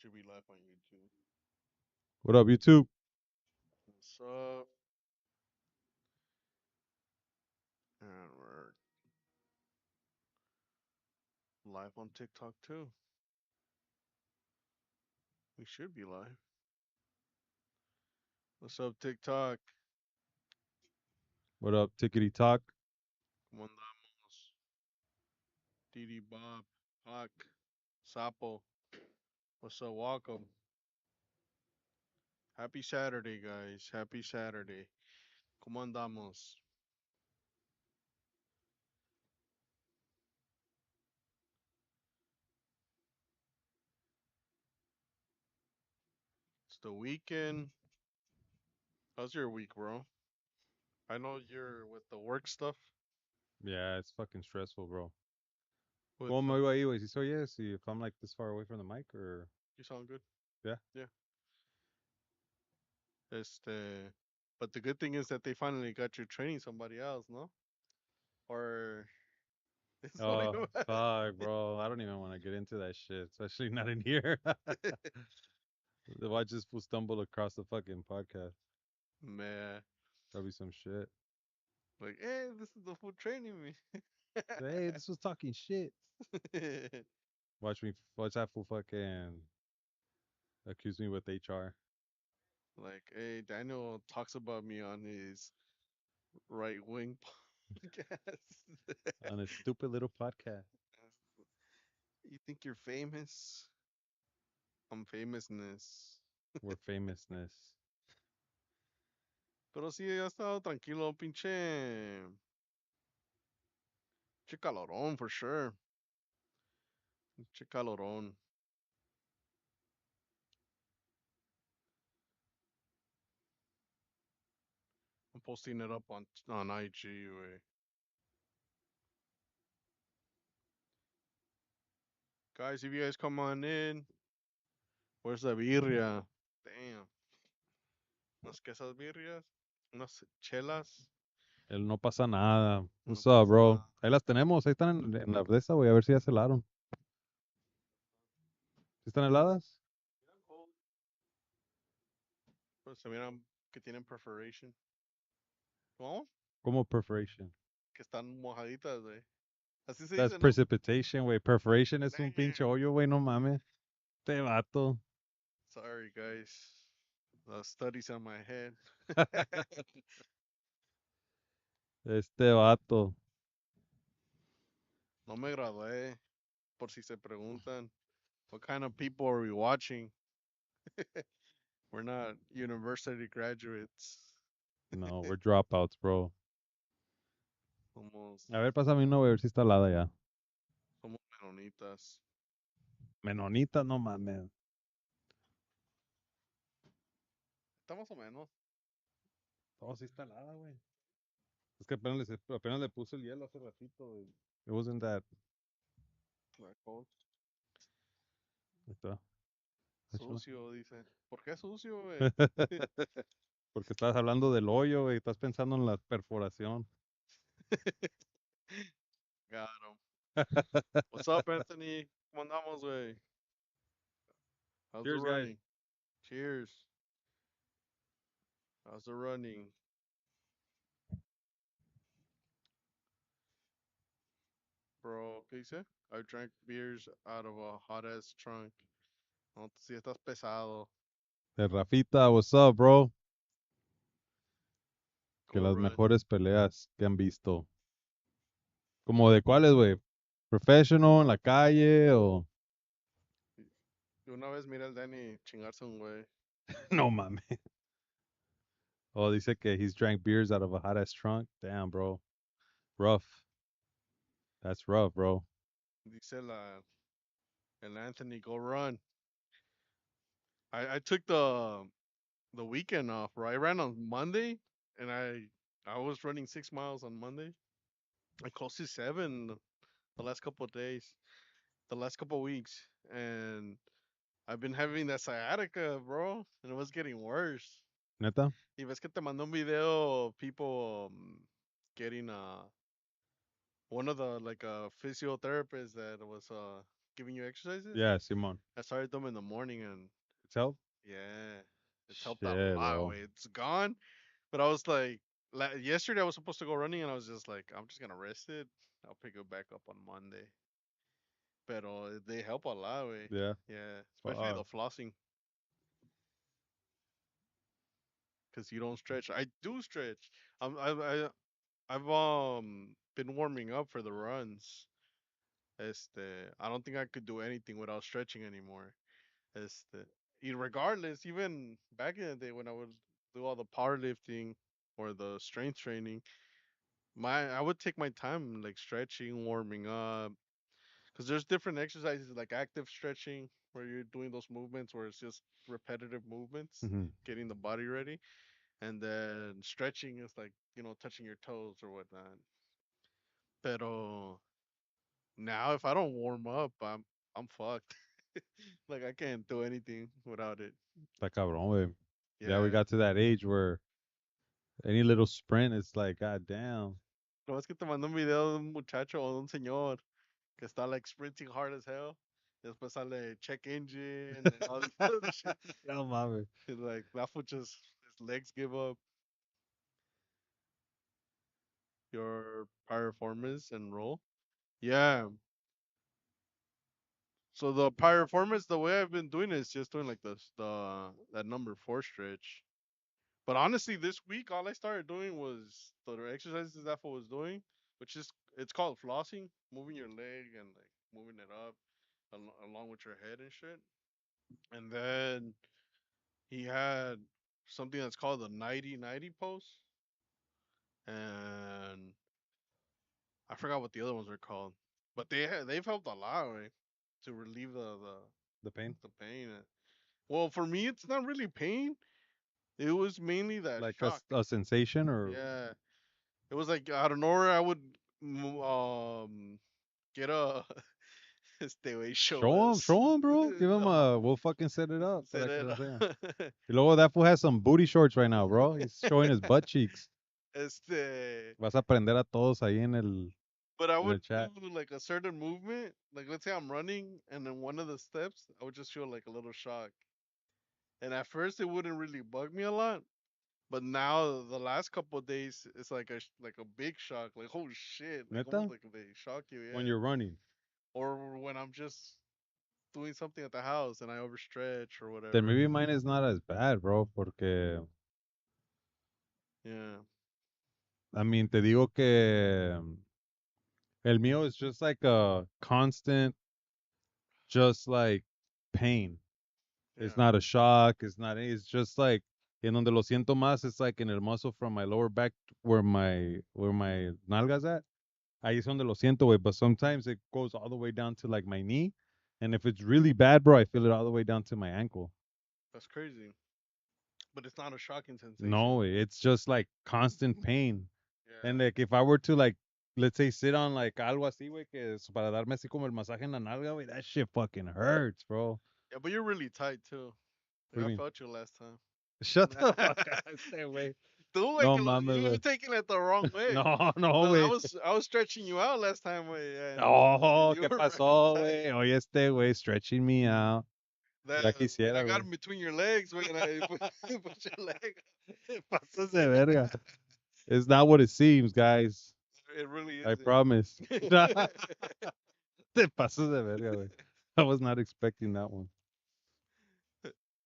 should be live on YouTube. What up, YouTube? What's up? And we're live on TikTok too. We should be live. What's up, TikTok? What up, Tickety Talk? ¿Cómo andamos? Didi Bob, Hawk, Sapo. What's up? Welcome. Happy Saturday, guys. Happy Saturday. ¿Cómo andamos? It's the weekend. How's your week, bro? I know you're with the work stuff. Yeah, it's fucking stressful, bro. With ¿Cómo me oigo ahí, güey? Si soy yes, if I'm like this far away from the mic, or you sound good. yeah. Yeah. But the good thing is that they finally got you training somebody else, no? Or it's like Oh, fuck, bro. I don't even want to get into that shit, especially not in here. If I just will stumble across the fucking podcast, man, that'll be some shit. like, hey, this is the fool training me. Hey, this was talking shit. Watch that fool fucking accuse me with HR Like, hey, Daniel talks about me on his right wing podcast. on a stupid little podcast. You think you're famous? I'm famousness. We're famousness. Pero sí, ya estado tranquilo, pinche calorón, for sure. Pinche calorón. I'm posting it up on IG, way. Guys, if you guys come on in, where's the birria? Damn. Unas quesas birrias, unas chelas. El no pasa nada. No What's up, pasa bro? nada. Ahí las tenemos. Ahí están en la de esa, güey. A ver si ya se helaron. ¿Sí están heladas? Pues se miran que tienen perforation. ¿Cómo? Como perforation. Que están mojaditas, güey. Así se That's dice, ¿no? precipitation, güey. Perforation es un pinche Damn. hoyo, güey. No mames. Este vato. Sorry, guys. The studies on my head. Este vato. No me gradué, por si se preguntan. What kind of people are we watching? We're not university graduates. No, we're dropouts, bro. Somos, A ver, pásame uno, güey. A ver si está helada ya. somos menonitas. Menonita, no mames. Está más o menos. Oh, sí está helada, güey. Es que apenas le puse el hielo hace ratito, güey. It wasn't that. Like, oh, Ahí está. Échala. sucio, dice. ¿Por qué sucio, güey? Porque estás hablando del hoyo, güey. Estás pensando en la perforación. Got him. What's up, Anthony? ¿Cómo andamos, güey? How's the Cheers, guys. running? Cheers. How's the running? Bro, ¿qué dice? I drank beers out of a hot ass trunk. No, si estás pesado. De Rafita, what's up, bro? Que Go las run. mejores peleas que han visto. ¿Como de cuáles, güey? ¿Professional, en la calle o...? Y una vez miré al Danny chingarse un güey. No mames. Oh, dice que he's drank beers out of a hot ass trunk. Damn, bro. Rough. That's rough, bro. Dice el Anthony, go run. I took the weekend off, right? I ran on Monday, and I was running 6 miles on Monday. I close to seven the last couple of days, the last couple of weeks, and I've been having that sciatica, bro, and it was getting worse. ¿Neta? Y ves que te mandó un video of people getting one of the like a physiotherapist that was giving you exercises. Yeah, Simon. I started them in the morning, and It's help. yeah, it's helped a Shit, lot. bro. Way it's gone, but I was like, yesterday I was supposed to go running, and I was just like, I'm just gonna rest it. I'll pick it back up on Monday. Pero they help a lot. Way. Yeah. Yeah, especially Fuck. the flossing, because you don't stretch. I do stretch. I've been warming up for the runs. I don't think I could do anything without stretching anymore. Regardless, even back in the day when I would do all the powerlifting or the strength training, I would take my time like stretching, warming up, because there's different exercises like active stretching where you're doing those movements where it's just repetitive movements, Hmm. getting the body ready, and then stretching is like touching your toes or whatnot. Pero now if I don't warm up, I'm fucked. Like I can't do anything without it. Está cabrón, güey. Yeah, we Yeah. got to that age where any little sprint is like, god damn. No, es que te mandó un video de un muchacho o de un señor que está like sprinting hard as hell. Después sale check engine and all this other shit. No mames. It's like that fool just his legs give up. Your piriformis and roll. Yeah. So the piriformis, the way I've been doing it is just doing like this, the that number 4 stretch. But honestly, this week all I started doing was the exercises that fool was doing, which is it's called flossing, moving your leg and like moving it up along with your head and shit. And then he had something that's called the 90-90 pose, and I forgot what the other ones are called, but they've helped a lot to relieve The pain? the pain. Well, for me, it's not really pain. It was mainly that Like shock. a sensation or Yeah, it was like out of nowhere. I would get a este way show us. show him, bro. Give him No, a we'll fucking set it up said para que it. lo sea. Y luego that fool has some booty shorts right now, bro. He's showing his butt cheeks. este, Vas a aprender a todos ahí but I en would el chat. do like a certain movement. Like let's say I'm running, and then one of the steps, I would just feel like a little shock. And at first, it wouldn't really bug me a lot. But now the last couple of days, it's like a big shock. Like oh shit! Like Neta? almost like they shock you, When yeah. you're running. Or when I'm just doing something at the house and I overstretch or Then whatever. maybe mine is not as bad, bro, porque Yeah, I mean, te digo que el mío is just like a constant, just like pain. It's yeah. not a shock. It's not. It's just like en donde lo siento más. It's like in el muscle from my lower back where my nalgas at. Ahí es donde lo siento, güey. But sometimes it goes all the way down to like my knee, and if it's really bad, bro, I feel it all the way down to my ankle. That's crazy. But it's not a shocking No, sensation. güey, it's just like constant pain. And Yeah. like if I were to like, let's say sit on like algo así, güey, que es para darme así como el masaje en la nalga, güey, that shit fucking hurts, bro. Yeah, but you're really tight too. What do Like you I mean? felt you last time. Shut the fuck up. Stay away. Tú, güey, No que mames, you're güey. taking it the wrong way. No, no, Cause güey. I was stretching you out last time, güey, and Oh, you ¿qué were really pasó, tight. güey? Oye, este güey stretching me out. Ya I quisiera, got güey. him between your legs, güey, and I put your leg. Te pasas de verga. It's not what it seems, guys. It really I isn't. promise. Te pasas de verga, güey. I was not expecting that one.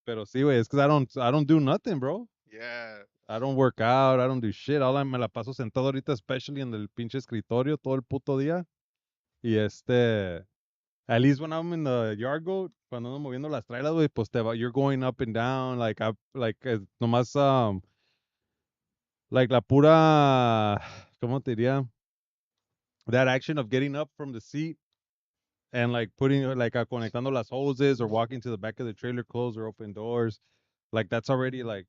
Pero sí, güey, it's because I don't do nothing, bro. Yeah. I don't work out, I don't do shit. Me la paso sentado ahorita, especially en el pinche escritorio todo el puto día. Y at least when I'm in the yard goat, cuando ando moviendo las trailas, güey, pues you're going up and down, nomás, like la pura, ¿cómo te diría? That action of getting up from the seat and like putting, like, conectando las hoses or walking to the back of the trailer, close or open doors, like that's already like,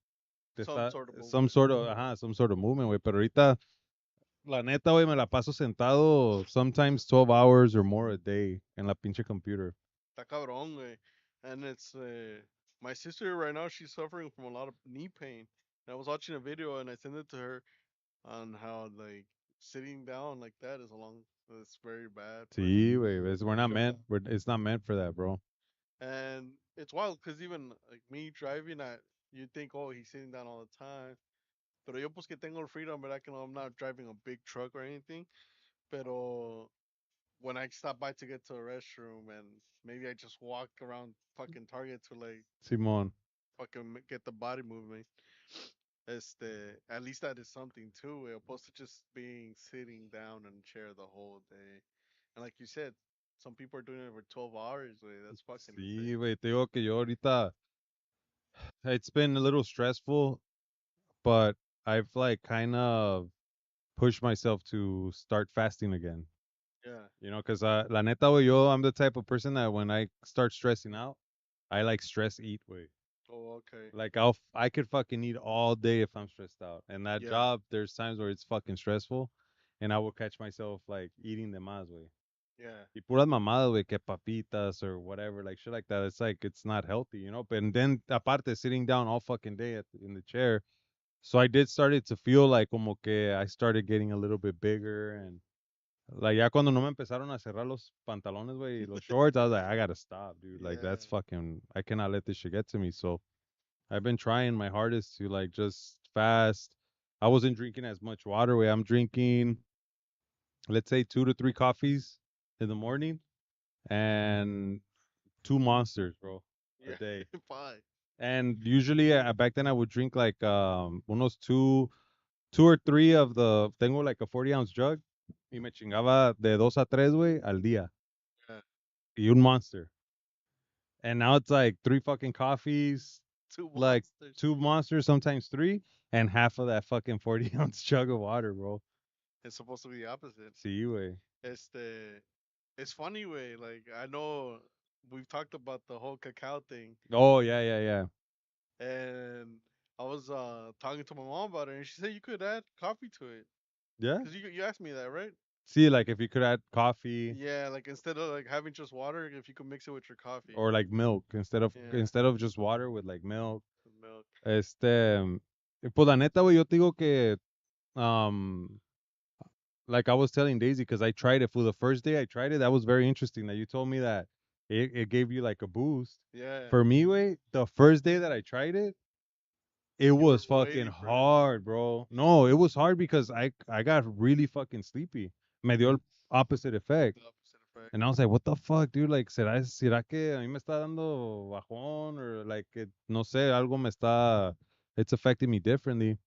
Some sort of some movement. sort of, some sort of movement, güey, pero ahorita, la neta, güey, me la paso sentado sometimes 12 hours or more a day en la pinche computer. Está cabrón, güey. And it's my sister right now. She's suffering from a lot of knee pain. And I was watching a video and I sent it to her on how like sitting down like that is It's very bad, but Sí, güey. We're not yeah. meant. It's not meant for that, bro. And it's wild because even like me driving, you think, oh, he's sitting down all the time. Pero yo pues que tengo el freedom, ¿verdad? Que no, I'm not driving a big truck or anything. Pero when I stop by to get to a restroom and maybe I just walk around fucking Target to like Simón. fucking get the body movement. At least that is something too, opposed to just being sitting down in a chair the whole day. And like you said, some people are doing it for 12 hours. That's fucking Sí, insane. güey. Te digo que yo ahorita, it's been a little stressful, but I've like kind of pushed myself to start fasting again. Yeah. You know, because la neta, güey, I'm the type of person that when I start stressing out, I like stress eat, way. Oh, okay. Like I could fucking eat all day if I'm stressed out. And that Yeah. job, there's times where it's fucking stressful, and I will catch myself like eating the más, way. Yeah. Y puras mamadas, güey, que papitas or whatever, like shit like that. It's like it's not healthy, you know. But and then aparte sitting down all fucking day in the chair, so I did started to feel like como que I started getting a little bit bigger and like ya cuando no me empezaron a cerrar los pantalones, güey, los shorts, I was like, I gotta stop, dude. Like Yeah. that's fucking, I cannot let this shit get to me. So I've been trying my hardest to like just fast. I wasn't drinking as much water. Way I'm drinking, let's say 2 to 3 coffees in the morning and two monsters, bro, a Yeah. day. Fine. And usually back then I would drink like unos two or three of the tengo like a 40 ounce jug y me chingaba de 2 a 3, güey, al día. Yeah. Y un monster. And now it's like 3 fucking coffees, Two like monsters. 2 monsters, sometimes three, and half of that fucking 40 ounce jug of water, bro. It's supposed to be the opposite. See, way. Este, it's funny way. Like I know we've talked about the whole cacao thing, Oh yeah, yeah, yeah, and I was talking to my mom about it, and she said you could add coffee to it. yeah. Cause you asked me that, right? See, like if you could add coffee Yeah, like instead of like having just water, if you could mix it with your coffee. or like milk Yeah, instead of just water with like milk. with milk. Pues la neta, güey, yo te digo que um like I was telling Daisy, because I tried it for the first day I tried it. That was very interesting that you told me that it gave you like a boost. Yeah, For me, way the first day that I tried it, it you were was fucking waiting for it. hard, bro. No, it was hard because I got really fucking sleepy. Me dio el opposite effect. The opposite effect. And I was like, what the fuck, dude? Like, será que a mí me está dando bajón or like, no sé, algo me está, it's affecting me differently.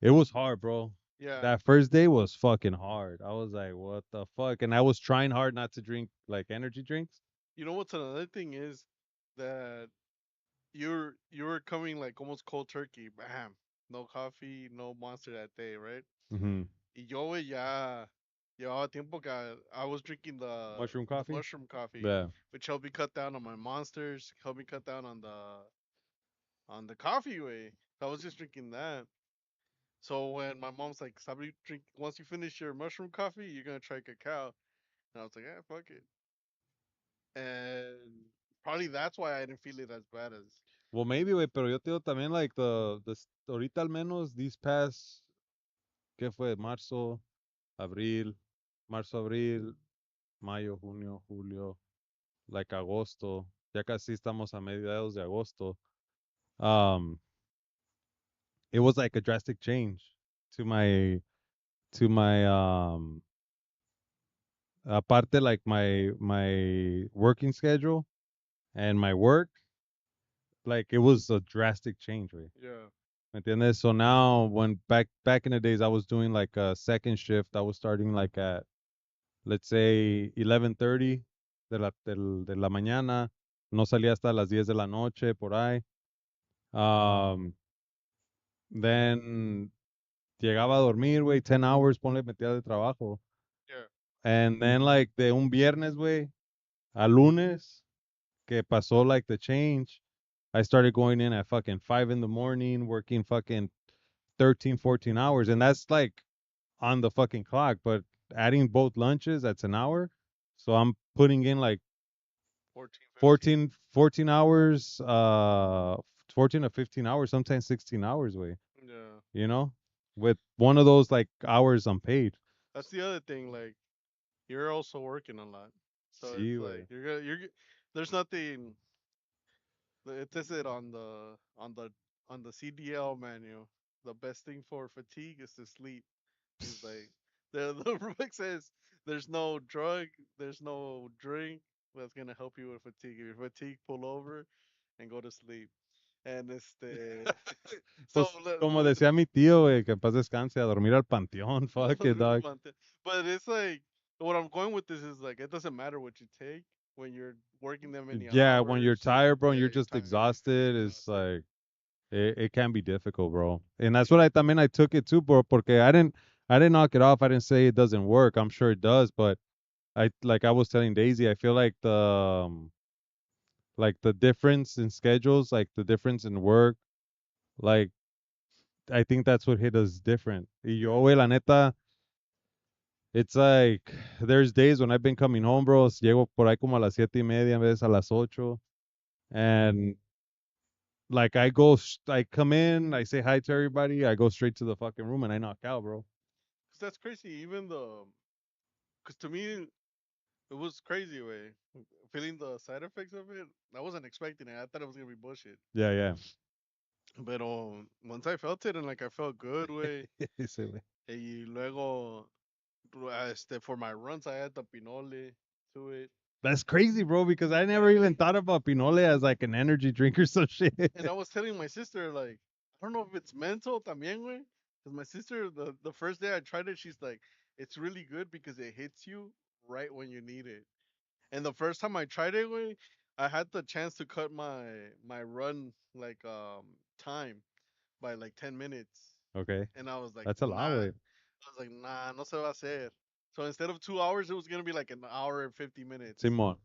It was hard, bro. Yeah, That first day was fucking hard. I was like, what the fuck? And I was trying hard not to drink like energy drinks. you know what's another thing is that you were coming like almost cold turkey. Bam, no coffee, no monster that day, right? Hmm. Y yo güey, ya llevaba tiempo que I was drinking Mushroom the coffee? mushroom coffee, Yeah. which helped me cut down on my monsters, helped me cut down on the coffee way. I was just drinking that. So when my mom's like, "Stop drink once you finish your mushroom coffee, you're gonna try cacao," and I was like, "Yeah, fuck it." And probably that's why I didn't feel it as bad as. Well, maybe, güey, pero yo te digo también, like, ahorita al menos, these past, ¿qué fue? Abril, marzo, abril, mayo, junio, julio, like agosto. Ya casi estamos a mediados de agosto. Um, it was like a drastic change to my aparte like my working schedule and my work, like it was a drastic change, right? Yeah, ¿Me entiendes? So now when back in the days I was doing like a second shift, I was starting like at let's say 11:30 de la mañana, no salía hasta las 10 de la noche por ahí. Um, then llegaba a dormir, güey, 10 hours, ponle metida de trabajo. yeah, And then like de un viernes, güey, a lunes, que pasó like the change, I started going in at fucking 5 in the morning, working fucking 13, 14 hours. And that's like on the fucking clock, but adding both lunches, that's an hour. So I'm putting in like 14, 15. 14 hours, 14 to 15 hours, sometimes 16 hours way, Yeah, you know, with one of those like hours unpaid. that's the other thing. Like. you're also working a lot. So Sí, it's like güey. there's nothing. It says it on the CDL menu. The best thing for fatigue is to sleep. He's like the book says there's no drug, there's no drink that's gonna help you with fatigue. If you're fatigued, pull over and go to sleep. And so Pues como decía mi tío, güey, que en paz descanse, a dormir al panteón. Fuck it, dog. but it's like what I'm going with this is like it doesn't matter what you take when you're working that many Yeah, when you're hours. tired, bro, and Yeah, you're you're just tired, exhausted, it's exhausted. like it can be difficult, bro. And that's what I took it too, bro, porque I didn't knock it off. I didn't say it doesn't work. I'm sure it does, but I was telling Daisy, I feel like the difference in schedules, like the difference in work, like I think that's what hit us different. Y yo, Yeah. güey, la neta, it's like there's days when I've been coming home, bro. Llego por ahí como a las 7:30, en vez a las 8. And like I come in, I say hi to everybody, I go straight to the fucking room and I knock out, bro. Cause that's crazy. Cause to me it was crazy way feeling the side effects of it. I wasn't expecting it. I thought it was gonna be bullshit. Yeah, yeah. But once I felt it and like I felt good way. Ese güey. Y luego for my runs I had the pinole to it. That's crazy, bro, because I never even thought about Pinole as like an energy drink or some shit. And I was telling my sister, like, I don't know if it's mental también, güey. Because my sister, the first day I tried it, she's like, it's really good because it hits you right when you need it. And the first time I tried it, güey, I had the chance to cut my run like time by like 10 minutes. Okay. And I was like, That's a lot, nah. way. I was like, nah, no se va a hacer. So instead of 2 hours, it was gonna be like an hour and 50 minutes. Simon.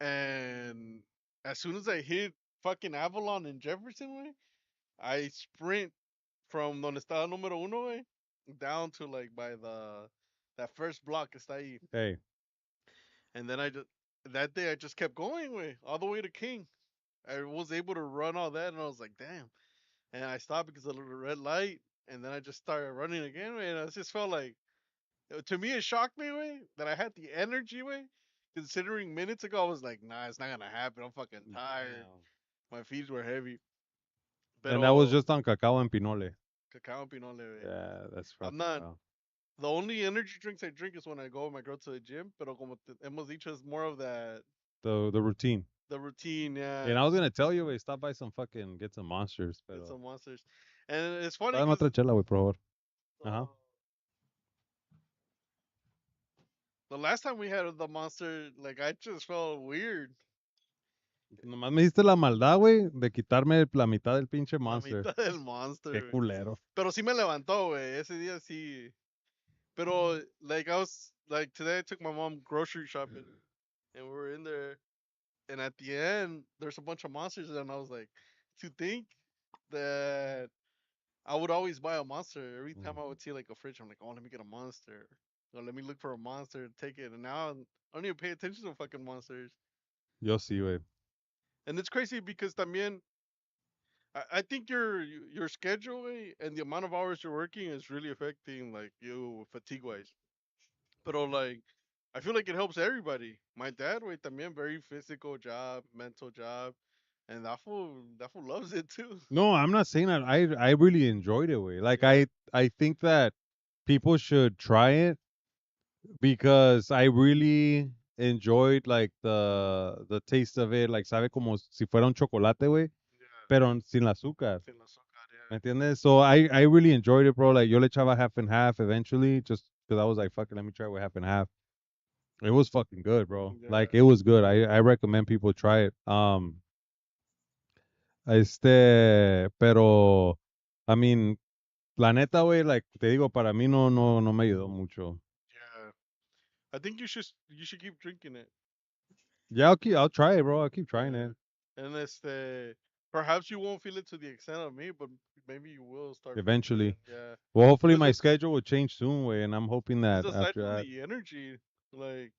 And as soon as I hit fucking Avalon in Jefferson, way, I sprint from donde estaba número uno, way, down to like by the that first block que está ahí. Hey. And then that day I just kept going, way, all the way to King. I was able to run all that, and I was like, damn. And I stopped because of the red light, and then I just started running again, way, and I just felt like, to me, it shocked me, way, that I had the energy, way. Considering minutes ago, I was like, nah, it's not gonna happen. I'm fucking tired. Damn. My feet were heavy. And that was Pero just on cacao and pinole. cacao pinole, güey. Yeah, that's I'm fucking not. wow. The only energy drinks I drink is when I go with my girl to the gym. Pero como hemos dicho, es more of that The routine. the routine. Yeah, And I was gonna tell you, wey, stop by some fucking get some monsters, it's pero some monsters. And it's funny dame because otra chela, wey, por favor. Ajá. the last time we had the monster, like I just felt weird. Nomás me diste la maldad, güey, de quitarme la mitad del pinche La monster. mitad del monster, Qué güey. culero. Pero sí me levantó, güey. Ese día sí. Pero like I was like today, I took my mom grocery shopping, and we were in there. And at the end, there's a bunch of monsters, and I was like, to think that I would always buy a monster every time I would see like a fridge. I'm like, oh, let me get a monster. Or let me look for a monster, take it. And now I don't even pay attention to fucking monsters. Yo sí, güey. And it's crazy because también I think your schedule and the amount of hours you're working is really affecting like you fatigue wise. But like I feel like it helps everybody. My dad, wait, también very physical job, mental job, and that fool loves it too. No, I'm not saying that. I really enjoyed it, way. Like Yeah, I think that people should try it because I really enjoyed like the taste of it. Like sabe como si fuera un chocolate, way, yeah, pero sin azúcar. sin azúcar, ¿Me yeah. entiendes? So I really enjoyed it, bro. Like yo le echaba half and half eventually, just because I was like, fuck it, let me try it with half and half. It was fucking good, bro. Yeah. Like it was good. I recommend people try it. Pero I mean, la neta, güey, like te digo, para mí no me ayudó mucho. Yeah. I think you should keep drinking it. Yeah, I'll try it, bro. I'll keep trying Yeah. it And perhaps you won't feel it to the extent of me, but maybe you will start feeling eventually. it. Yeah. Well, hopefully Because my schedule will change soon, way, and I'm hoping that aside after from that, the energy, like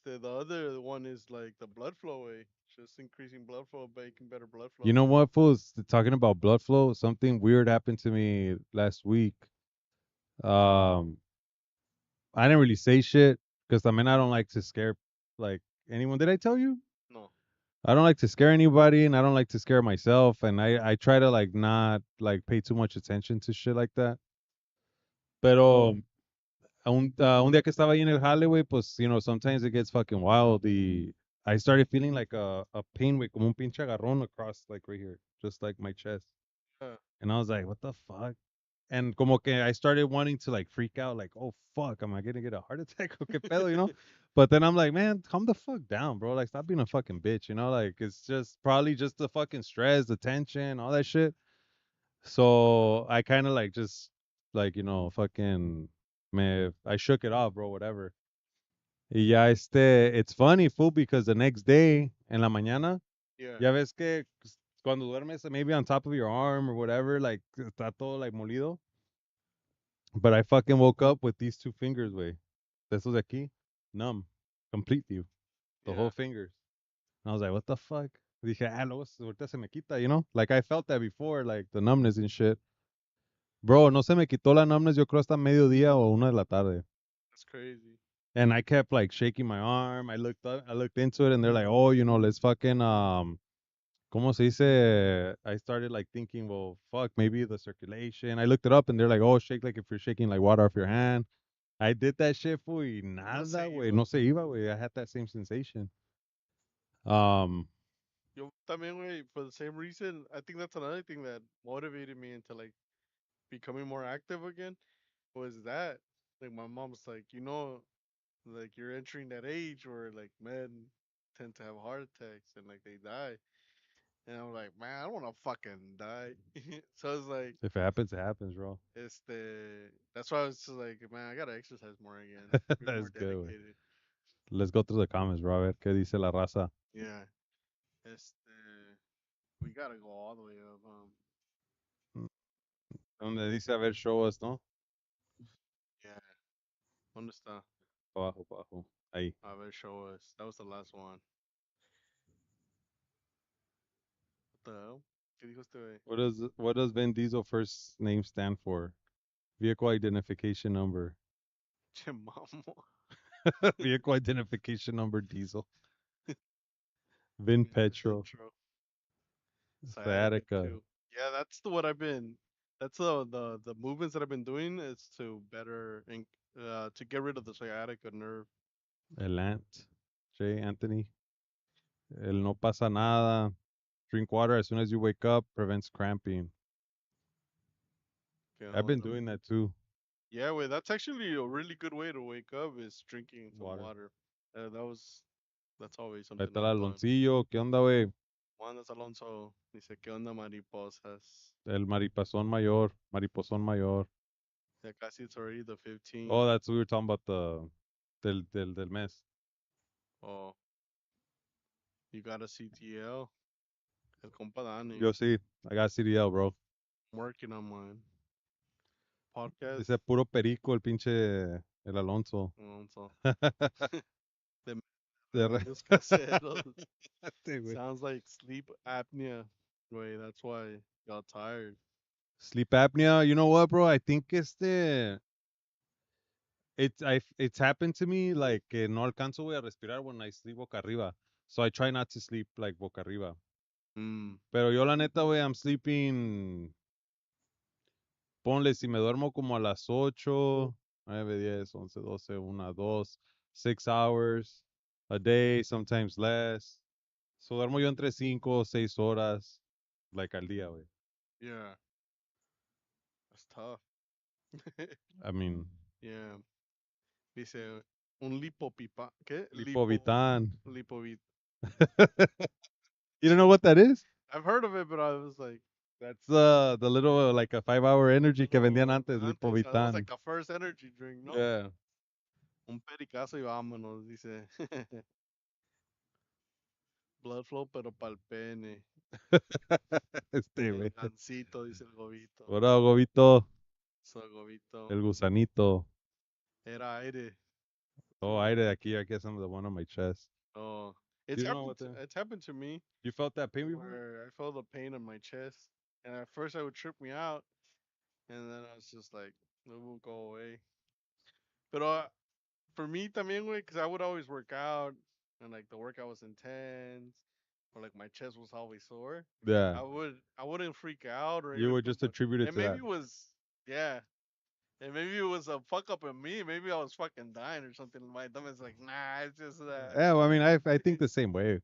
the other one is like the blood flow way. Just increasing blood flow, making better blood you flow. know what, fools? Talking about blood flow, something weird happened to me last week. Um, I didn't really say shit because I mean I don't like to scare like anyone. Did I tell you? No. I don't like to scare anybody, and I don't like to scare myself, and I try to like not like pay too much attention to shit like that. Pero un día que estaba ahí en el jale, güey, pues, you know, sometimes it gets fucking wild. I started feeling like a pain, güey, como un pinche agarrón across, like, right here, just like my chest. Yeah. And I was like, what the fuck? And como que I started wanting to, like, freak out, like, oh, fuck, am I gonna get a heart attack? O qué pedo, you know? But then I'm like, man, calm the fuck down, bro. Like, stop being a fucking bitch, you know? Like, it's just probably just the fucking stress, the tension, all that shit. So I kind of like just like fucking I shook it off, bro. Whatever. Y ya it's funny, fool, because the next day en la mañana, Yeah. ya ves que cuando duermes maybe on top of your arm or whatever, like está todo like molido. But I fucking woke up with these two fingers, way. De esos de aquí, numb, completely, the Yeah. whole fingers. And I was like, what the fuck? Dije, luego ahorita se me quita, you know? Like I felt that before, like the numbness and shit. Bro, no se me quitó la numbness, yo creo hasta mediodía o 1 de la tarde. That's crazy. And I kept like shaking my arm. I looked into it and they're like, oh, let's fucking ¿cómo se dice? I started like thinking, well, fuck, maybe the circulation. I looked it up and they're like, oh, shake like if you're shaking like water off your hand. I did that shit, fool, y No se nada, güey. iba. No se iba, güey. I had that same sensation. Um, Yo también, güey, for the same reason. I think that's another thing that motivated me into like becoming more active again. Was that like my mom's like, like you're entering that age where like men tend to have heart attacks and like they die. And I'm like, man, I don't want to fucking die. So it's like, if it happens, bro. that's why I was just like, man, I gotta exercise more again, be more That's good, güey. dedicated. Let's go through the comments, bro. A ver qué dice la raza. Yeah, we gotta go all the way up. Donde dice, a ver, show us, ¿no? Yeah, ¿dónde está? Abajo, abajo. Ahí. A ver, show us. That was the last one. What the hell? ¿Qué dijo este güey? What does Vin Diesel first name stand for? Vehicle identification number. Che mamo. Vehicle identification number Diesel. Vin Petro. Intro. Sciatica Sciatica. too. Yeah, that's the what I've been. That's the movements that I've been doing is to to get rid of the sciatica nerve. El Ant. J. Anthony. El no pasa nada. Drink water as soon as you wake up. Prevents cramping. ¿Qué I've been onda? doing that too. Yeah, wait, that's actually a really good way to wake up is drinking some Water. water. That's always Ahí something está el I've done. Aloncillo. ¿Qué onda, güey? Juan Alonso dice, ¿qué onda mariposas? El maripazón mayor. Mariposón mayor. Ya casi it's already the 15th. Oh, that's we were talking about the del mes. Oh, you got a CTL? El compa Dani. Yo sí. I got CDL, bro. I'm working on mine. Podcast. Dice puro perico el pinche el Alonso. Alonso. De De re- remedios caseros. Sí, güey. Sounds like sleep apnea. Wait, that's why got tired. Sleep apnea. You know what, bro? I think it's happened to me like que no alcanzo güey, a respirar when I sleep boca arriba. So I try not to sleep like boca arriba. Mm, Pero yo la neta, güey, I'm sleeping. Ponle si me duermo como a las 8, 9, 10, 11, 12, 1, 2, 6 hours a day, sometimes less. So duermo yo entre 5 o 6 horas like al día, güey. yeah, that's tough. I mean, Yeah. Dice, un lipopipa. ¿Qué? Lipovitan. Lipovit. You don't know what that is? I've heard of it, but I was like, That's the little like a 5-hour energy que vendían little antes, antes. That was Lipovitan. like a first energy drink, ¿no? Yeah. Un pericazo y vámonos, dice. Blood flow, pero pa'l pene. Este, El güey. gansito, dice el gobito. Ahora, Gobito, So, gobito. el gusanito. Era aire. Oh, aire de aquí, I guess I'm the one on my chest. Oh, You know what the... it's happened to me You felt that pain before? where I felt the pain in my chest, and at first it would trip me out, and then I was just like, it will go away. But for me también, güey, because I would always work out and like the workout was intense or like my chest was always sore. Yeah. I wouldn't freak out or You would anything, just but attribute it and to maybe that. it was yeah. And maybe it was a fuck up in me. Maybe I was fucking dying or something. My dumb is like, nah, it's just that. Yeah, well, I mean, I think the same way.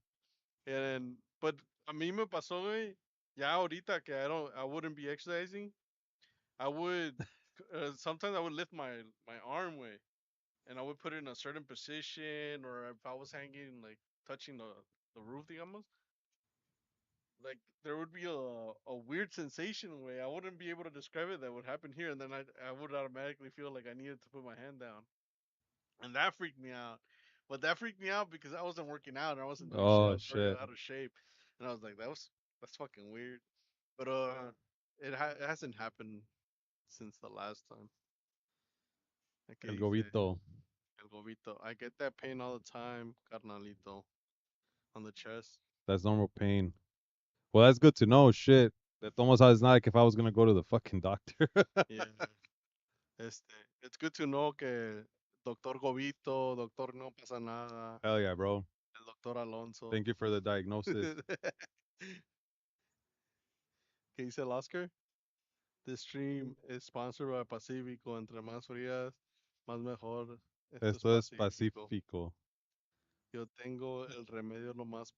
And but a mí me pasó, güey. Ya ahorita que I wouldn't be exercising. I would sometimes I would lift my arm way, and I would put it in a certain position, or if I was hanging like touching the roof, digamos, like there would be a weird sensation way. I wouldn't be able to describe it. That would happen here, and then I would automatically feel like I needed to put my hand down, and that freaked me out. But that freaked me out because I wasn't working out and I wasn't doing shit. I Oh was very shit. out of shape, and I was like, that's fucking weird. But it hasn't happened since the last time. Like que El dice gobito. el gobito. I get that pain all the time, carnalito, on the chest. That's normal pain. Well, that's good to know. Shit. That almost it's not like if I was gonna go to the fucking doctor. Yeah. Este, it's good to know que Doctor Gobito, Doctor No Pasa Nada, Hell yeah, bro. el Doctor Alonso. Thank you for the diagnosis. ¿Qué dice el Oscar? This stream is sponsored by Pacífico. Entre más frías, más mejor. Esto es Esto es Pacífico. pacífico. Yo tengo el remedio nomás.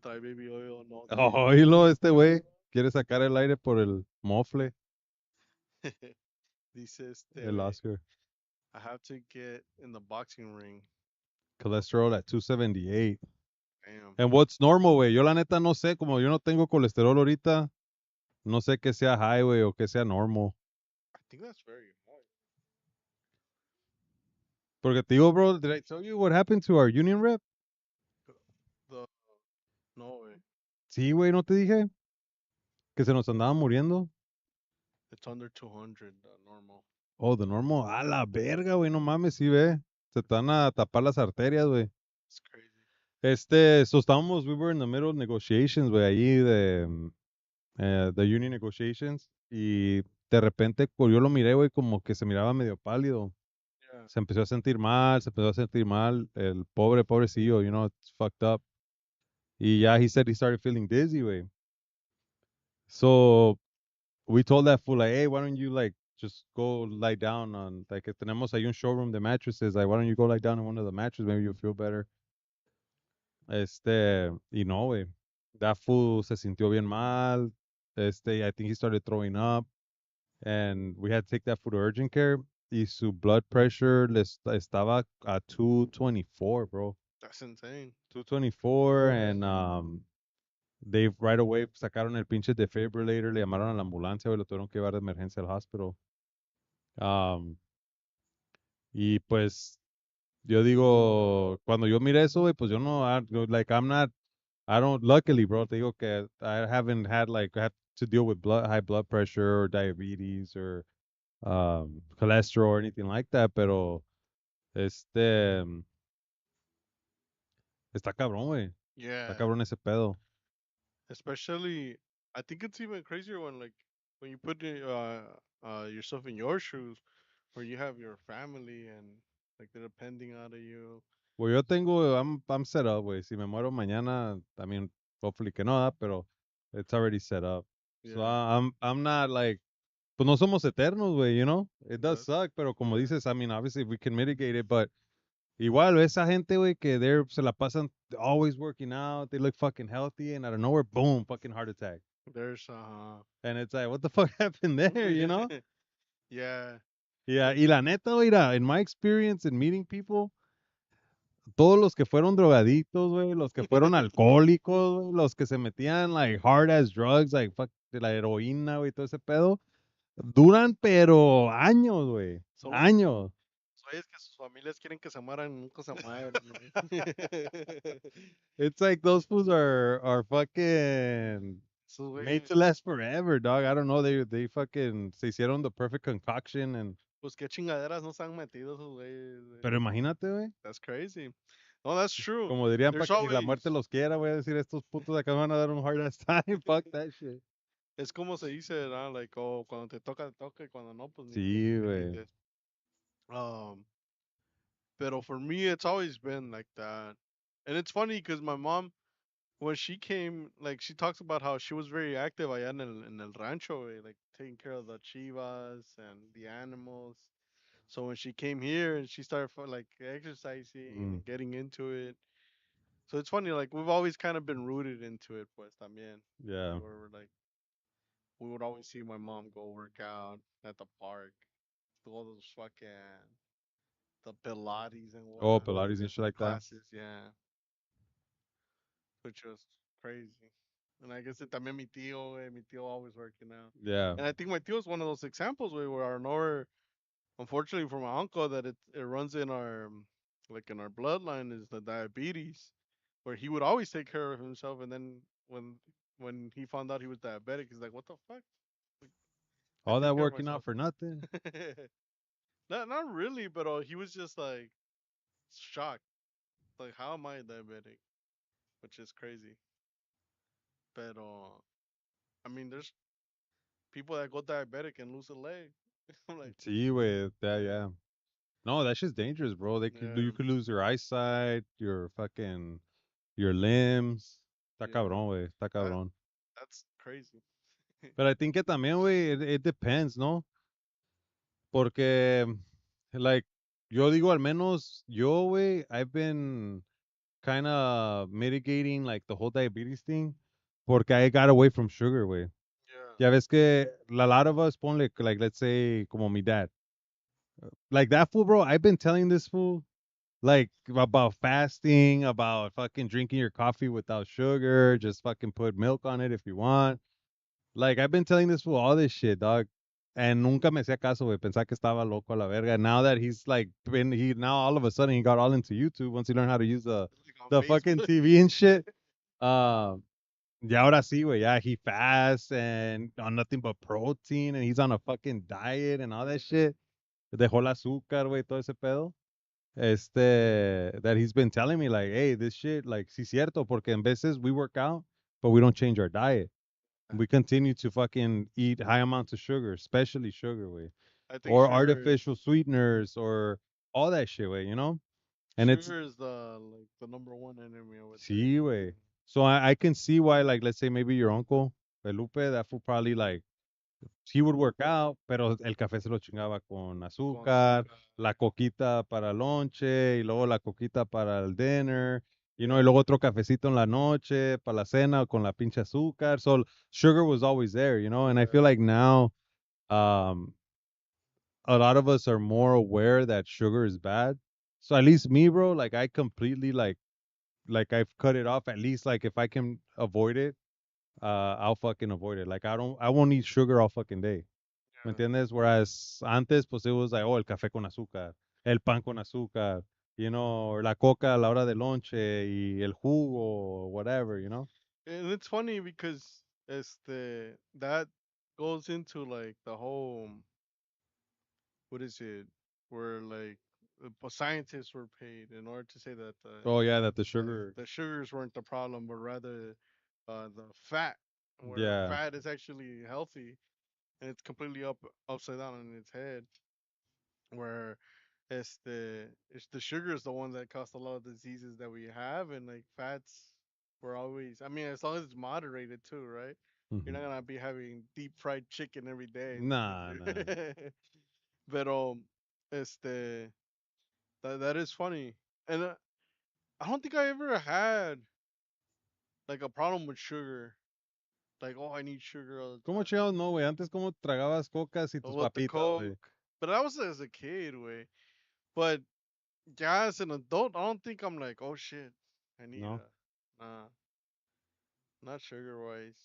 Trae baby oil, no Oh, digo. oílo, este güey quiere sacar el aire por el mofle, Dice este, el güey. Oscar. I have to get in the boxing ring. Cholesterol at 278. Damn. And what's normal, güey? Yo la neta no sé, como yo no tengo colesterol ahorita, no sé qué sea high, güey, o qué sea normal. I think that's very high. Porque te digo, bro, did I tell you what happened to our union rep? The no way. Sí, güey, ¿no te dije? Que se nos andaba muriendo. It's under 200 normal. Oh, de normal. A la verga, güey, no mames, sí ve. Se te van a tapar las arterias, güey. It's crazy. So estábamos, we were in the middle of negotiations, güey, allí the union negotiations. Y de repente, pues yo lo miré, güey, como que se miraba medio pálido. Yeah. Se empezó a sentir mal, se empezó a sentir mal. El pobrecillo, you know, it's fucked up. Y ya, he said he started feeling dizzy, güey. So we told that fool, like, hey, why don't you, like, just go lie down on, like, que tenemos ahí un showroom de mattresses, like, why don't you go lie down on one of the mattresses, maybe you'll feel better. Y no, güey. That fool se sintió bien mal. I think he started throwing up, and we had to take that fool to urgent care. Y su blood pressure estaba at 224, bro. That's insane. 224, and they right away sacaron el pinche defibrillator, le llamaron a la ambulancia, güey, lo tuvieron que llevar de emergencia al hospital. Y pues yo digo, cuando yo miré eso, güey, pues yo no, like, I don't, luckily, bro, te digo que I haven't had, like, I have to deal with high blood pressure or diabetes or cholesterol or anything like that, pero este, está cabrón, güey. Está Yeah. cabrón ese pedo. Especially, I think it's even crazier when you put yourself in your shoes, where you have your family and like they're depending out of you. Pues yo tengo, I'm set up, güey. Si me muero mañana, I mean, hopefully que no, pero it's already set up. So Yeah. I'm not like, pues no somos eternos, güey, you know? It does That's suck, pero como yeah. dices, I mean, obviously we can mitigate it, but igual, esa gente, güey, que se la pasan always working out, they look fucking healthy, and out of nowhere, boom, fucking heart attack. There's And it's like, what the fuck happened there, you know? yeah. Yeah, It, y la neta, güey, in my experience in meeting people, todos los que fueron drogadictos, güey, los que fueron alcohólicos, güey, los que se metían, like, hard ass drugs, like, fuck, la heroína, güey, todo ese pedo, duran, pero años, güey, son los años. güeyes que sus familias quieren que se mueran, nunca se mueren, güey. It's like those fools are fucking Esos made güeyes, to last forever, dog. I don't know. They fucking se hicieron the perfect concoction and. pues qué chingaderas no se han metido esos güeyes, güey. Pero imagínate, güey. That's crazy. No, that's true. Como dirían, para There's que ni la always muerte los quiera, voy a decir, estos putos de acá me van a dar un hard ass time. Fuck that shit. es como se dice, ¿no? Like, oh, cuando te toca, y cuando no, pues ni te Sí, güey. quites. Um, But for me, it's always been like that. And it's funny because my mom, when she came, like she talks about how she was very active allá en el rancho, like taking care of the chivas and the animals. So when she came here and she started like exercising Mm, and getting into it, so it's funny. Like we've always kind of been rooted into it, pues también. yeah. Where we're like, we would always see my mom go work out at the park, do all those fucking the Pilates and Oh, whatnot, Pilates and shit the like that. classes, yeah, which was crazy. And I guess it también mi tío always working out. Yeah. And I think my tío is one of those examples where our nor, unfortunately for my uncle, that it runs in our like in our bloodline is the diabetes, where he would always take care of himself, and then when he found out he was diabetic, he's like, "What the fuck? Like, I All take that care of working out myself." for nothing. Not really, but he was just like shocked. Like, how am I diabetic? Which is crazy. But I mean, there's people that go diabetic and lose a leg. I'm like, See, with that, yeah, yeah. No, that shit's dangerous, bro. You yeah, could lose your eyesight, your fucking your limbs. Está yeah. cabrón, güey. Está That cabrón. that's crazy. But I think que también, güey, it depends, ¿no? Porque, like, yo digo, al menos yo, güey, I've been kind of mitigating, like, the whole diabetes thing. Porque I got away from sugar, güey. Yeah, Ya ves que a lot of us, ponle, like, let's say, como mi dad. Like, that fool, bro, I've been telling this fool, like, about fasting, about fucking drinking your coffee without sugar, just fucking put milk on it if you want. Like, I've been telling this fool all this shit, dog. And nunca me hacía caso, güey. Pensaba que estaba loco a la verga. Now that he's like now all of a sudden he got all into YouTube once he learned how to use like on the fucking Facebook. TV and shit. Um, ya ahora sí, güey. Yeah, he fasts and on nothing but protein and he's on a fucking diet and all that Yeah, shit. Dejó el azúcar, güey, todo ese pedo. That he's been telling me like, hey, this shit, like, sí cierto, porque en veces we work out, but we don't change our diet. We continue to fucking eat high amounts of sugar, especially sugar, way, I think or artificial sweeteners, or all that shit, way, you know. And it's sugar is the like the number one enemy, I would say. see, way. So I can see why, like, let's say maybe your uncle Felipe, that fool probably like he would work out, pero el café se lo chingaba con Con azúcar, azúcar. la coquita para el lonche, y luego la coquita para el dinner, y Yeah, luego otro cafecito en la noche, para la cena con la pinche azúcar. So sugar was always there, and I feel yeah. like now, um, a lot of us are more aware that sugar is bad. So at least me, bro, like I completely like I've cut it off. At least like if I can avoid it, I'll fucking avoid it. Like I won't eat sugar all fucking day. ¿Me Yeah. entiendes? Whereas antes, pues it was like, oh, el café con azúcar, el pan con azúcar, or la coca a la hora del lonche y el jugo, or whatever. And it's funny because that goes into like the whole what is it where like scientists were paid in order to say that Oh, yeah, that the sugar, the sugars weren't the problem, but rather the fat, where yeah. fat is actually healthy and it's completely upside down in its head, where it's the sugar is the one that caused a lot of diseases that we have, and like fats were always. I mean, as long as it's moderated too, right? You're Mhm. not gonna be having deep fried chicken every day. Nah, nah. But este that is funny, and I don't think I ever had like a problem with sugar. Like, oh, I need sugar all the ¿Cómo time. chingados no, güey? Antes, ¿cómo tragabas cocas y tus With the papitas, güey? Coke, but that was as a kid, way. But yeah, as an adult, I don't think I'm like, oh shit, I need No? a not sugar wise.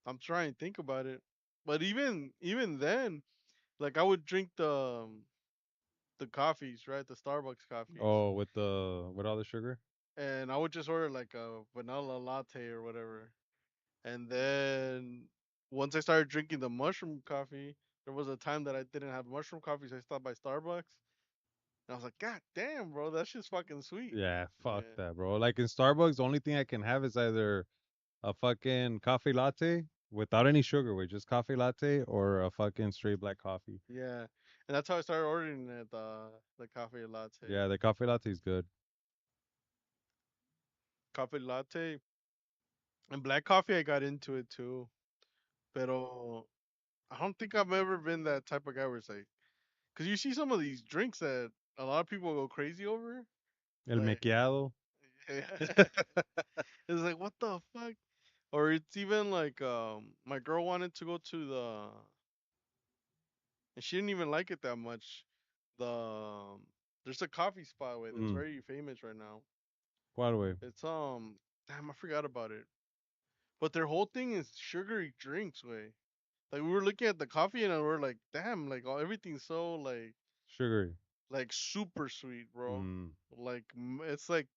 I'm trying to think about it, but even then, like I would drink the coffees, right? The Starbucks coffees, Oh, with all the sugar? and I would just order like a vanilla latte or whatever. And then once I started drinking the mushroom coffee, there was a time that I didn't have mushroom coffee, so I stopped by Starbucks. And I was like, God damn, bro, that shit's fucking sweet. Yeah, fuck Yeah. that, bro. Like in Starbucks, the only thing I can have is either a fucking coffee latte without any sugar, with just coffee latte, or a fucking straight black coffee. Yeah. And that's how I started ordering it, the coffee latte. Yeah, the coffee latte is good. Coffee latte and black coffee. I got into it too, pero I don't think I've ever been that type of guy where it's like, cause you see some of these drinks that a lot of people go crazy over, El like, mequeado. it's like what the fuck, or it's even like my girl wanted to go to and she didn't even like it that much. There's a coffee spot way that's Mm. very famous right now. ¿Cuál, güey? It's damn, I forgot about it. But their whole thing is sugary drinks way. Like we were looking at the coffee and we are like, damn, like everything's so Sugary. like super sweet, bro. Mm. Like it's like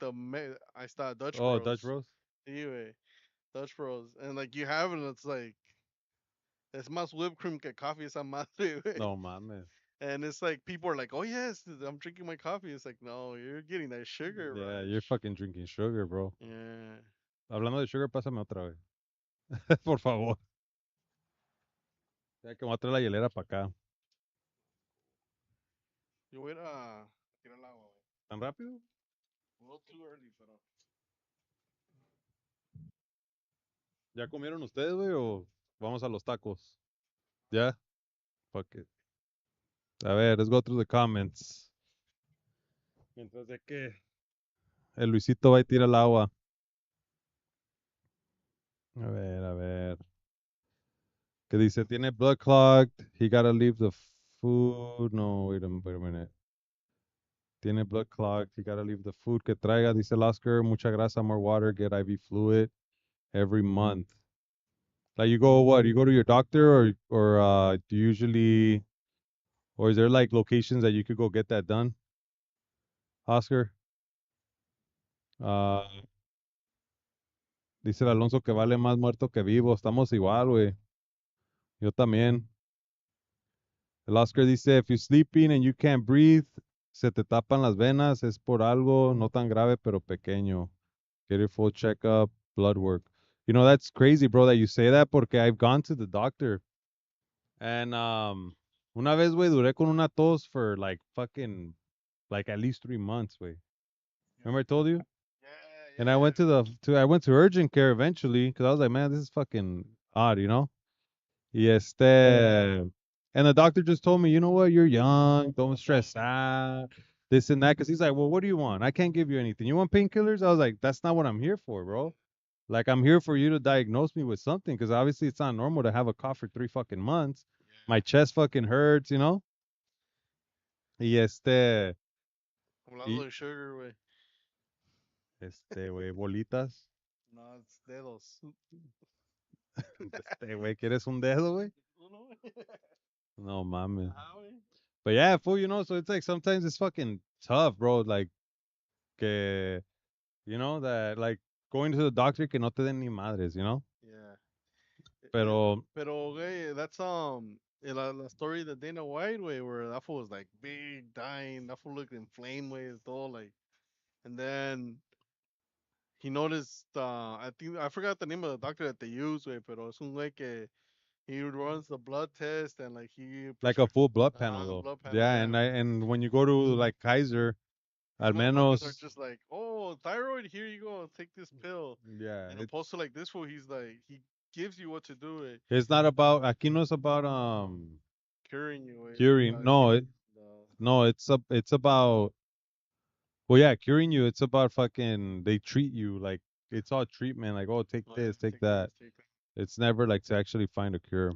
I start Dutch Oh, Dutch Bros. Bros? Anyway, Dutch Bros. And like you have it, and it's like it's más whipped cream que coffee esa madre, güey. No mames. And it's like people are like, oh yes, I'm drinking my coffee. It's like no, you're getting that sugar Yeah, you're rush. fucking drinking sugar, bro. Yeah. Hablando de sugar, pásame otra vez. Por favor. Ya que me voy a traer la hielera para acá. Yo voy a tirar el agua, güey. ¿Tan rápido? A little too early, pero. ¿Ya comieron ustedes, güey? ¿O vamos a los tacos? ¿Ya? Fuck it. A ver, let's go through the comments. Mientras de que el Luisito va y tira el agua. A ver, a ver. Que dice, tiene blood clogged. He gotta leave the food. No, wait a minute. Tiene blood clogged. He gotta leave the food que traiga. Dice el Oscar, mucha grasa, more water, get IV fluid every month. Like you go what? You go to your doctor or do you usually or is there like locations that you could go get that done? Oscar. Uh, dice el Alonso que vale más muerto que vivo. Estamos igual, güey. Yo también. El Oscar dice, if you're sleeping and you can't breathe, se te tapan las venas, es por algo no tan grave pero pequeño. Get your full checkup, blood work. You know, that's crazy, bro, that you say that porque I've gone to the doctor. And una vez, güey, duré con una tos for like fucking, like at least 3 months, güey. Remember I told you? Yeah, And I went I went to urgent care eventually because I was like, man, this is fucking odd, you know? Y and the doctor just told me, you know what, you're young, don't stress out, this and that. Because he's like, well, what do you want? I can't give you anything. You want painkillers? I was like, that's not what I'm here for, bro. Like, I'm here for you to diagnose me with something because obviously it's not normal to have a cough for 3 fucking months. My chest fucking hurts, you know? Y hablando y de sugar, güey. güey, bolitas. No, it's dedos. Güey, ¿quieres un dedo, güey? Uno, güey. No mames. Ajá, güey. But yeah, fool, you know, so it's like sometimes it's fucking tough, bro. Like, que, you know, that like going to the doctor que no te den ni madres, you know? Yeah. Pero, Pero, güey, that's la story that Dana White, way where that fool was like big, dying. That fool looked inflamed, way, todo like, and then he noticed. I think I forgot the name of the doctor that they use, way, pero es un güey que he runs the blood test and like he like a full blood panel, the though. blood panel, Yeah, yeah. and when you go to like Kaiser, These al motherfuckers are menos, just like, oh, thyroid, here you go, take this pill. yeah, And opposed to like this fool, he's like, he gives you what to do, it's not about, aquí no es about, curing you, curing. No, no, it's about, well, yeah, curing you. It's about fucking, they treat you like, it's all treatment, like, oh, take oh, yeah, this, take take that. this, take that. It's never like to actually find a cure.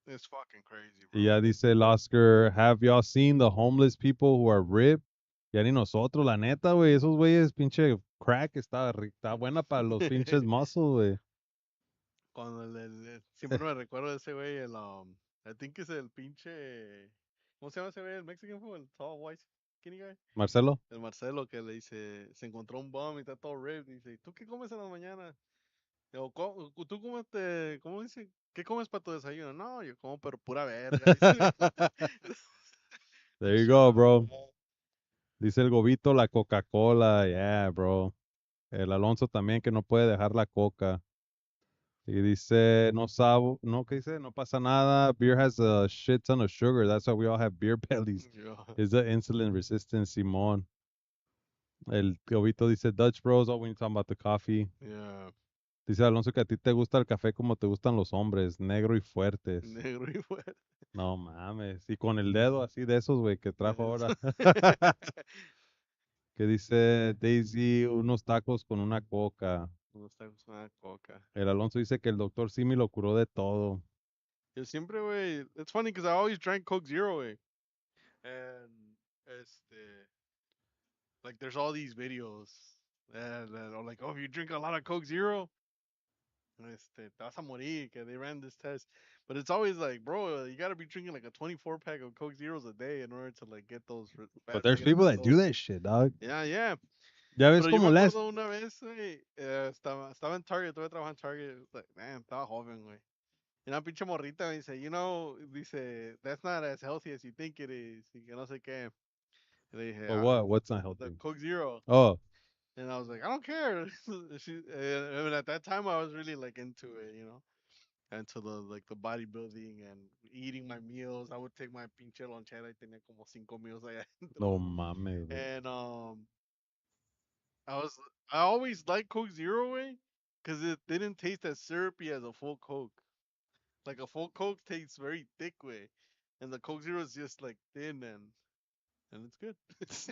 It's fucking crazy, Y bro. ya dice el Oscar, have y'all seen the homeless people who are ripped? Ya ni nosotros, la neta, güey, esos güeyes, pinche crack, está buena para los pinches muscles, güey. Cuando siempre me recuerdo de ese güey, I think es el pinche, ¿cómo se llama ese güey? El Mexican fool, el tall white skinny guy. Marcelo? El Marcelo que le dice, se encontró un bum y está todo ripped. Y dice, ¿tú qué comes en la mañana? Yo, ¿tú cómo dice? ¿Qué comes para tu desayuno? No, yo como, pero pura verga. Dice. There you go, bro. Dice el Gobito, la Coca-Cola, yeah, bro. El Alonso también que no puede dejar la coca. Y dice, no sabo, no, ¿qué dice? No pasa nada. Beer has a shit ton of sugar. That's why we all have beer bellies. Yeah. Is the insulin resistance, Simón. El Gobito dice, Dutch Bros. Oh, when you talking about the coffee. Yeah. Dice Alonso que a ti te gusta el café como te gustan los hombres, negro y fuertes. Negro y fuerte. No mames. Y con el dedo así de esos, güey, que trajo ahora. Que dice Daisy, unos tacos con una coca. Unos tacos con una coca. El Alonso dice que el doctor Simi lo curó de todo. Yo siempre, güey. It's funny because I always drank Coke Zero, güey. And like there's all these videos that are like, oh, if you drink a lot of Coke Zero, te vas a morir. Que they ran this test, but it's always like, bro, you gotta be drinking like a 24 pack of Coke Zeros a day in order to like get those But fast there's negative people that do results. that shit, dog. Yeah, yeah. Ya ves Pero yo me como last. acuerdo una vez, güey, estaba en Target, todavía trabajaba en Target. Like, man, estaba joven, güey. Y una pinche morrita me dice, dice, that's not as healthy as you think it is. Y que no sé qué. Y le dije, But what? What's not the healthy? Coke Zero. Oh, And I was like, I don't care. I mean, at that time, I was really like into it, into the like the bodybuilding and eating my meals. I would take my pinche lonchera y tenía como 5 meals allá no adentro. mames, güey. And I was I always liked Coke Zero way because it didn't taste as syrupy as a full Coke. Like a full Coke tastes very thick way, and the Coke Zero is just like thin and it's good.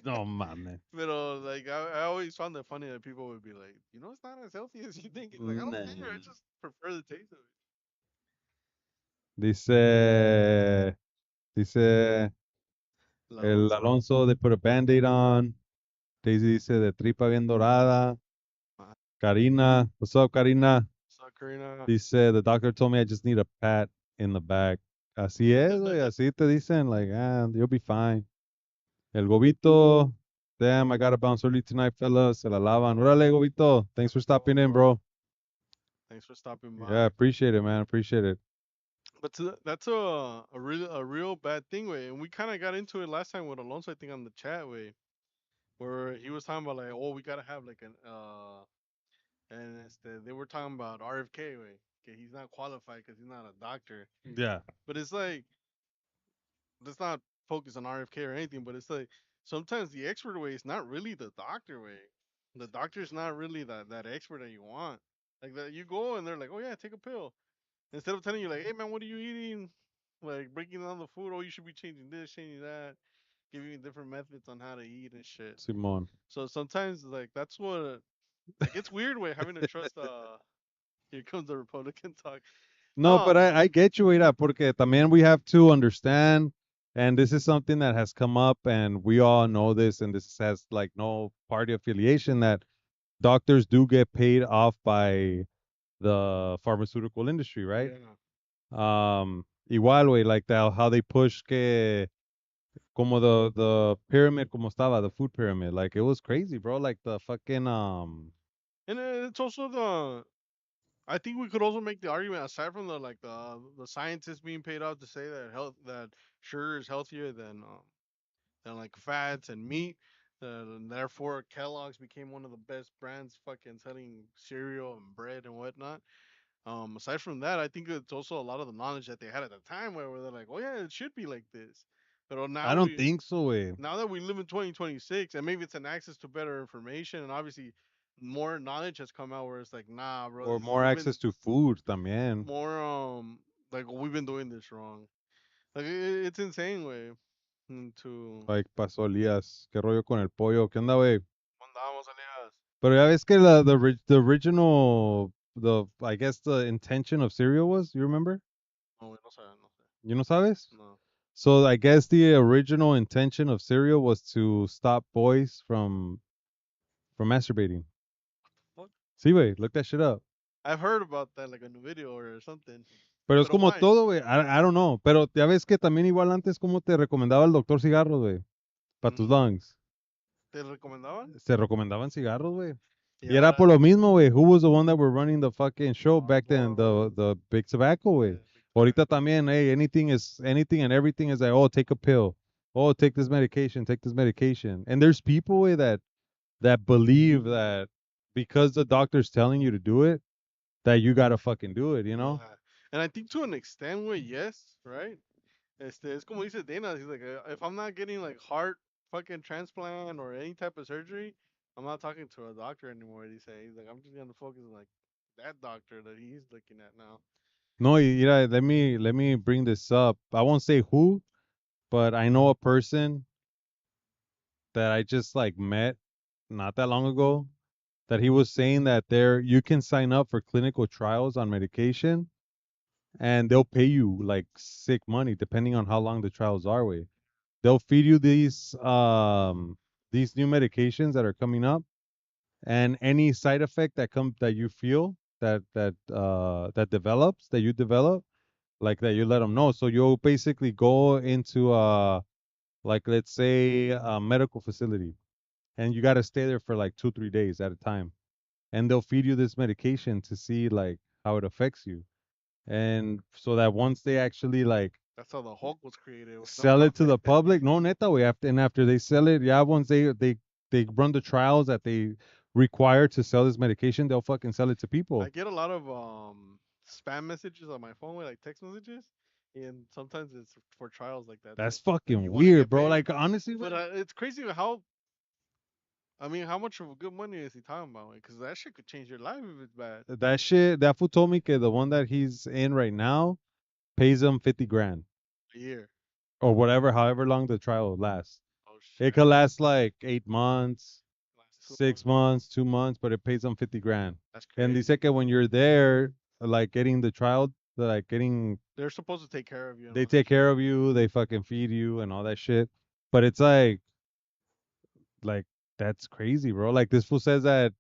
No mames. Pero like I always found it funny that people would be like, it's not as healthy as you think. Like I don't care. I Nah. just prefer the taste of Dice it. el Alonso. Alonso, they put a band-aid on. Daisy dice de tripa bien dorada. Karina, what's up, Karina? What's Karina? Dice, the doctor told me I just need a pat in the back. Así es, güey, así te dicen, like, you'll be fine. El Gobito, damn, I gotta bounce early tonight, fellas. Se la lavan. Órale, Gobito. Thanks for stopping in, bro. Thanks for stopping Yeah, by. appreciate it, man. Appreciate it. But that's a real bad thing, way. And we kind of got into it last time with Alonso, I think, on the chat, way, where he was talking about like, oh, we gotta have like an and they were talking about RFK, way. Okay, he's not qualified because he's not a doctor. Yeah. But it's like, let's not focus on RFK or anything. But it's like sometimes the expert way is not really the doctor way. The doctor's not really that expert that you want. Like that, you go and they're like, oh yeah, take a pill. Instead of telling you like, hey man, what are you eating? Like breaking down the food. Oh, you should be changing this, changing that, giving you different methods on how to eat and shit. Simón. So sometimes like that's what like it's weird way having to trust. Here comes the Republican talk. No, but No, I get you, Ira, porque también we have to understand, and this is something that has come up, and we all know this, and this has like no party affiliation, that doctors do get paid off by the pharmaceutical industry, right? yeah. Igual, way, like that, how they push que como the pyramid como estaba, the food pyramid, like it was crazy, bro. Like the fucking And it's also the. I think we could also make the argument aside from the scientists being paid off to say that sugar is healthier than like fats and meat. And therefore, Kellogg's became one of the best brands fucking selling cereal and bread and whatnot. Aside from that, I think it's also a lot of the knowledge that they had at the time where they're like, oh yeah, it should be like this. But I don't think so, way. now that we live in 2026, and maybe it's an access to better information, and obviously more knowledge has come out where it's like, nah, bro, Or more access to food también. more like we've been doing this wrong. Like it's insane, way. To Like pasó Elías, qué rollo con el pollo, qué onda, güey. Mandamos, Elias. Pero ya ves que the original, the I guess the intention of cereal was, you remember? No, güey, no sé, no sé. You know sabes? No. So I guess the original intention of cereal was to stop boys from masturbating. What? Sí, güey, look that shit up. I've heard about that like in a video or something. Pero es Pero como why? todo, güey. I don't know. Pero ya ves que también igual antes como te recomendaba el doctor cigarros, güey. Para tus Mm, lungs. ¿Te recomendaban? Se recomendaban cigarros, güey. Y Y era por ahora, lo mismo, güey. Who was the one that were running the fucking show back then? Marlboro, The Big Tobacco, güey. Big Ahorita Tobacco. también, hey, anything and everything is like, oh, take a pill. Oh, take this medication, take this medication. And there's people, güey, that believe that because the doctor's telling you to do it, that you gotta fucking do it, you know? Yeah. And I think to an extent, way yes, right? Es como dice Dana. He's like, if I'm not getting like heart fucking transplant or any type of surgery, I'm not talking to a doctor anymore. He's like, I'm just gonna focus on like that doctor that he's looking at now. No, yeah, let me bring this up. I won't say who, but I know a person that I just like met not that long ago that he was saying that there you can sign up for clinical trials on medication and they'll pay you like sick money depending on how long the trials are with. They'll feed you these new medications that are coming up, and any side effect that you feel that develops that you develop, like that, you let them know. So you'll basically go into like, let's say, a medical facility, and you got to stay there for like 2 3 days at a time, and they'll feed you this medication to see like how it affects you, and so that once they actually like That's how the Hulk was created. sell it to the public, no neta, we have to, and after they sell it, yeah, once they run the trials that they require to sell this medication, they'll fucking sell it to I people. get a lot of spam messages on my phone with like text messages, and sometimes it's for trials like that too. That's Like fucking you want to weird, get bro. paid, Like, honestly, but man, it's crazy how. I mean, how much of good money is he talking about? Because that shit could change your life if it's bad. that shit, that fool told me that the one that he's in right now pays him 50 grand A year. or whatever, however long the trial lasts. Oh It shit. could last like 8 months, Last 6 months, 2 months, but it pays them 50 grand. That's And they crazy. say that when you're there, like getting the trial, like getting, They're supposed to take care of you and they all that take shit. care of you, they fucking feed you and all that shit. But it's like that's crazy, bro. Like this fool says that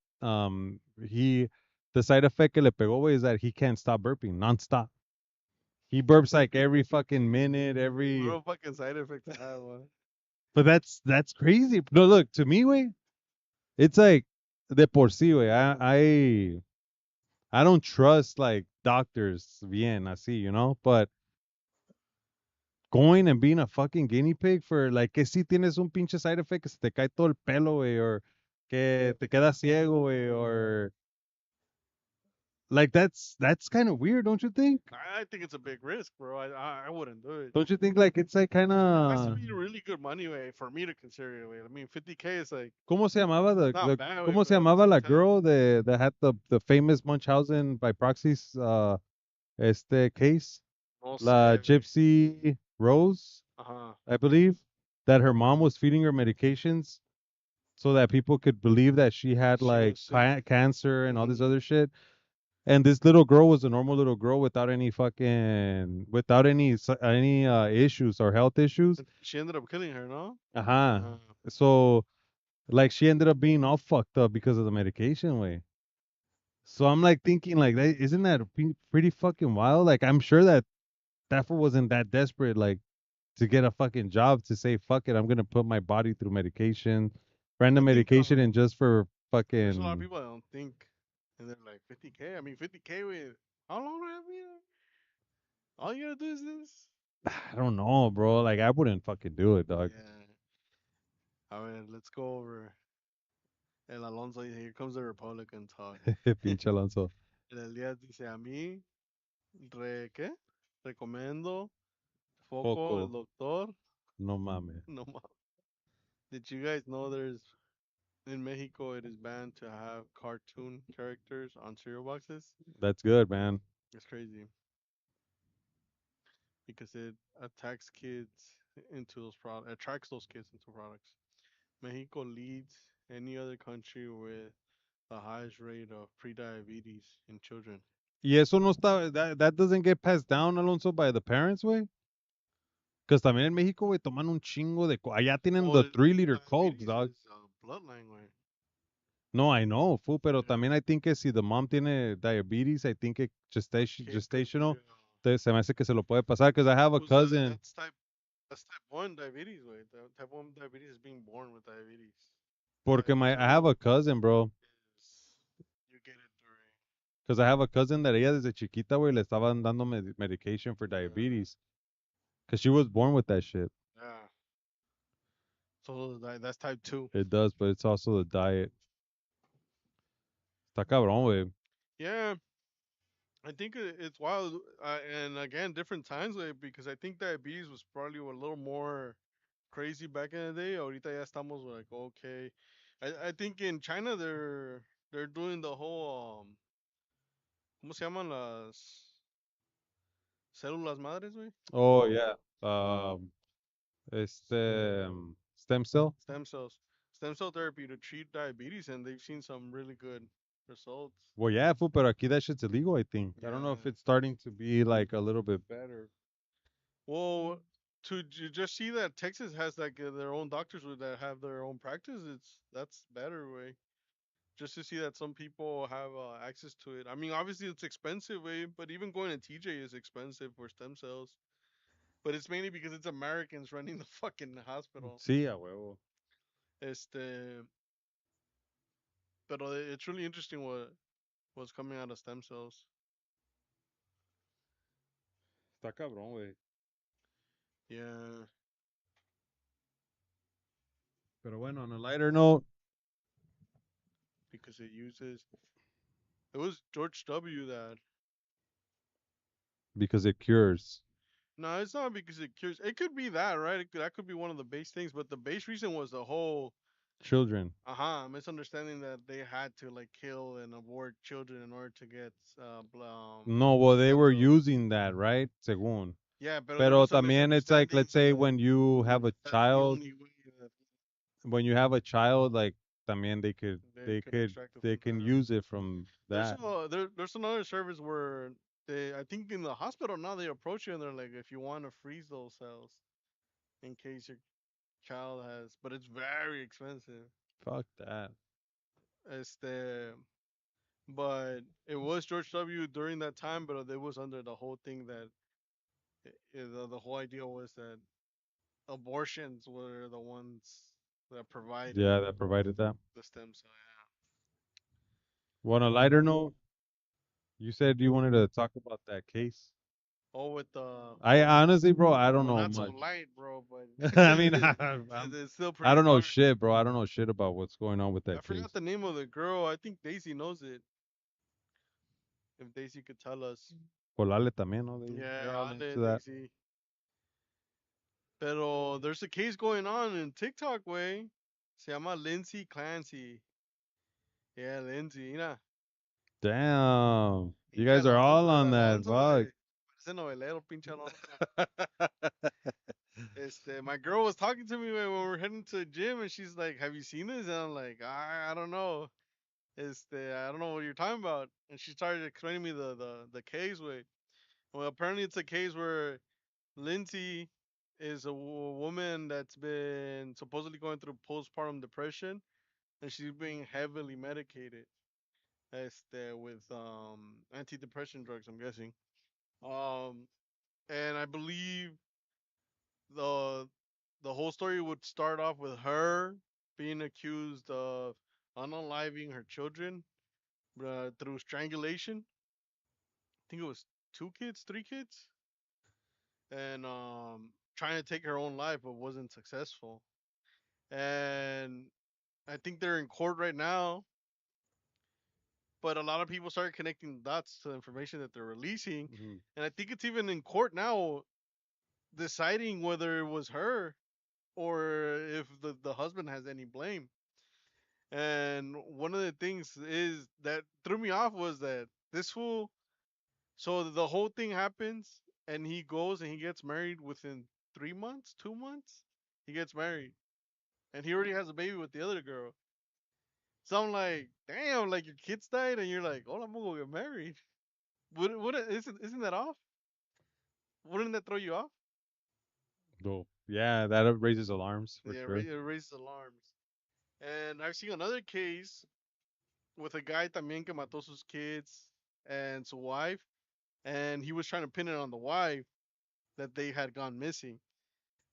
he, the side effect que le pegó, güey, is that he can't stop burping nonstop. He burps like every fucking minute, every. Real fucking side effect to have one. But that's crazy. No, look, to me, way it's like de por sí, way. I don't trust like doctors bien así, you know. But going and being a fucking guinea pig for like que si tienes un pinche side effect que se te cae todo el pelo, way, or que te quedas ciego, way, or like that's kind of weird, don't you think? I think it's a big risk, bro. I wouldn't do it. Don't you think like it's like kind It has to of. be really good money way for me to consider it. Way. I mean, 50K is like ¿Cómo se llamaba not bad way, cómo se but at the llamaba same la time, girl that had the famous Munchausen by proxies case? no La sé. Gypsy Rose, Uh-huh. I believe, that her mom was feeding her medications so that people could believe that she had She like was sick. cancer and all this Hmm. other shit. And this little girl was a normal little girl without any issues or health issues. She ended up killing her, no? Uh-huh. Uh, So like she ended up being all fucked up because of the medication way. So I'm like thinking like that, isn't that pretty fucking wild? Like I'm sure that fool wasn't that desperate like to get a fucking job to say fuck it, I'm gonna put my body through medication, random I think medication, and just for there's a lot of fucking. people that don't think, and they're like 50K. I mean, 50K with how long would that be? All you gotta do is this. I don't know, bro. Like I wouldn't fucking do it, dog. Yeah. All right, let's go over El Alonso. Here comes the Republican talk. Pinche Alonso. El Elías dice a mí, ¿qué? Recomiendo Foco, el Poco. doctor. No mames. No más. Did you guys know there's in Mexico it is banned to have cartoon characters on cereal boxes? That's good, man. It's crazy because it attacks kids into those products, attracts those kids into products. Mexico leads any other country with the highest rate of prediabetes in children. Y eso no está, that doesn't get passed down, Alonso, by the parents, way. Because también en México, güey, toman un chingo de. Allá tienen Well, the 3 liter Cokes, diabetes dog. is bloodline way. No, I know, fool, pero Yeah, también I think que si the mom tiene diabetes, I think que kid could gestational, be. se me hace que se lo puede pasar, because I have a Who's cousin. that's type one diabetes way. Type one diabetes is being born with diabetes. Porque Type I have two a cousin, bro. is you get it during. Because I have a cousin that ella desde chiquita, güey, le estaban dando medication for Uh, diabetes. Because she was born with that shit. yeah. So that's type two. It does, but it's also the diet. Está cabrón, güey. Yeah. I think it's wild, and again, different times because I think diabetes was probably a little more crazy back in the day. Ahorita ya estamos like okay. I think in China they're doing the whole ¿cómo se llaman las células madres, güey? Oh yeah. Stem cell. Stem cells, stem cell therapy to treat diabetes, and they've seen some really good results. Well, yeah, fool, pero aquí that shit's illegal, I think. I don't know if Yeah. it's starting to be like a little bit better. Well, to just see that Texas has like their own doctors that have their own practice, that's better way. Just to see that some people have access to it. I mean, obviously it's expensive, way, but even going to TJ is expensive for stem cells. But it's mainly because it's Americans running the fucking hospital. Sí, a huevo. Este, pero it's really interesting what's coming out of stem cells. Está cabrón, güey. Yeah, Pero bueno, on a lighter note, because it uses. It was George W. that. because it cures No, it's not because it cures. It could be that, right? That could be one of the base things, but the base reason was the whole children. misunderstanding that they had to like kill and abort children in order to get No, well, they stem were cells. using that, right? Según. Yeah, but there Pero was some también it's like, let's misunderstandings say that when you have a that's the child, only way that like, también they could extract it they from can that. use it from that. There's another service where they I think in the hospital now they approach you and they're like if you want to freeze those cells in case your child has, but it's very expensive. Fuck that. Este, but it was George W. during that time, but it was under the whole thing that the whole idea was that abortions were the ones that provided Yeah, that provided that. the stem cell. Yeah. Well, on a lighter note, you said you wanted to talk about that case. Oh, with the I honestly, bro, I don't well, know not so much. light, bro, but I mean, it's still I pretty don't know dark. shit, bro. I don't know shit about what's going on with I that case. forgot the name of the girl. I think Daisy knows it. If Daisy could tell us. Polale también, no? They're Yeah, all Ale, into that. Daisy. Pero there's a case going on in TikTok, way. Se llama Lindsay Clancy. Yeah, Lindsay. Mira, Damn. You pinche guys are all Alonso, el on that. Alonso, Fuck. parece novelero, pinche Alonso. My girl was talking to me when we were heading to the gym, and she's like, "Have you seen this?" And I'm like, I don't know. I don't know what you're talking about. And she started explaining me the case way. Well, apparently it's a case where Lindsay is a woman that's been supposedly going through postpartum depression, and she's being heavily medicated. With antidepressant drugs, I'm guessing. Um, and I believe the the whole story would start off with her being accused of unaliving her children through strangulation. I think it was two kids, three kids, and trying to take her own life, but wasn't successful. And I think they're in court right now. But a lot of people started connecting dots to the information that they're releasing, Mhm. and I think it's even in court now deciding whether it was her or if the husband has any blame. And one of the things is that threw me off was that this fool. So the whole thing happens, and he goes and he gets married within 3 months, 2 months. He gets married, and he already has a baby with the other girl. So I'm like, damn, like your kids died, and you're like, oh, I'm gonna go get married. Would isn't that off? Wouldn't that throw you off? Well, yeah, that raises alarms for Yeah, sure. it raises alarms. And I've seen another case with a guy también que mató sus kids and su wife, and he was trying to pin it on the wife that they had gone missing.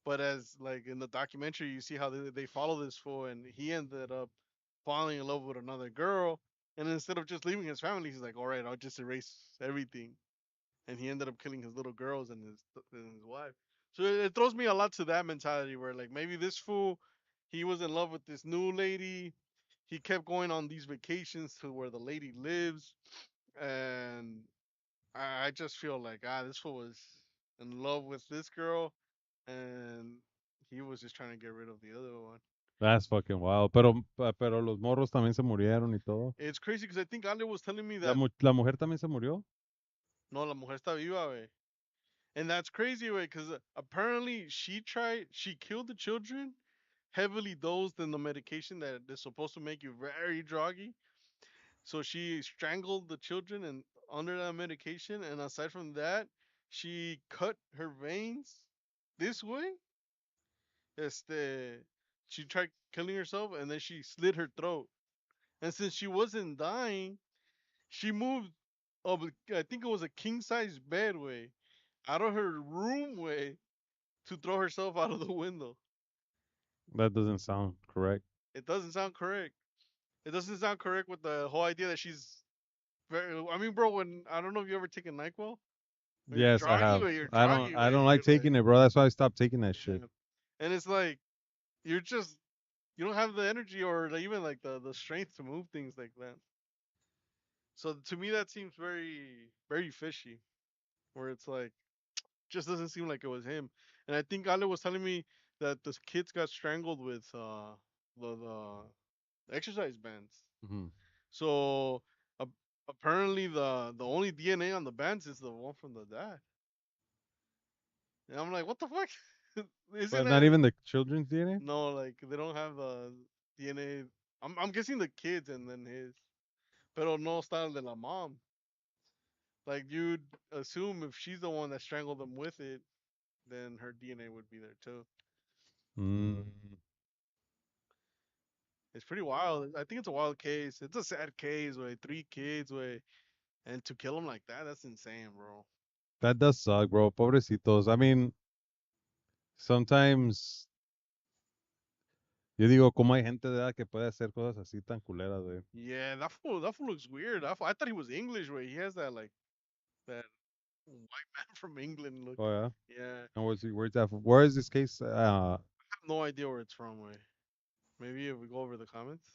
But as like in the documentary, you see how they follow this fool, and he ended up falling in love with another girl. And instead of just leaving his family, he's like, "All right, I'll just erase everything." And he ended up killing his little girls and his wife. So it throws me a lot to that mentality where like maybe this fool, he was in love with this new lady. He kept going on these vacations to where the lady lives, and I just feel like this fool was in love with this girl, and he was just trying to get rid of the other one. That's fucking wild. Pero los morros también se murieron y todo. It's crazy because I think Ale was telling me that La mujer también se murió. no, la mujer está viva, way. And that's crazy, way, because apparently she killed the children, heavily dosed in the medication that is supposed to make you very druggy. So she strangled the children and under that medication, and aside from that, she cut her veins this way. Este, she tried killing herself, and then she slit her throat. And since she wasn't dying, she moved of I think it was a king size bed way out of her room way to throw herself out of the window. That doesn't sound correct. It doesn't sound correct. It doesn't sound correct with the whole idea that she's very. I mean, bro, when I don't know if you ever taken Nyquil. When you're Yes, I droggy, have. way you're droggy, I way don't like you're like, taking it, bro. That's why I stopped taking that shit. yeah. And it's like you're just you don't have the energy or even like the strength to move things like that. So to me, that seems very fishy. Where it's like just doesn't seem like it was him. And I think Ale was telling me that the kids got strangled with the exercise bands. Hmm. So uh, apparently the only DNA on the bands is the one from the dad. And I'm like, what the fuck? Isn't But not that even the children's DNA. no? Like they don't have the DNA. I'm guessing the kids and then his, pero no está el de la mom. Like you'd assume if she's the one that strangled them with it, then her DNA would be there too. Mm. It's pretty wild. I think it's a wild case. It's a sad case, way 3 kids, way, and to kill them like that, that's insane, bro. That does suck, bro. Pobrecitos. I mean, sometimes yo digo, ¿cómo hay gente de edad que puede hacer cosas así tan culeras, güey? Yeah, that fool looks weird. I thought he was English, way. He has that like that white man from England look. Oh yeah. Yeah, And where's that? Where is this case? I have no idea where it's from, way. Maybe if we go over the comments.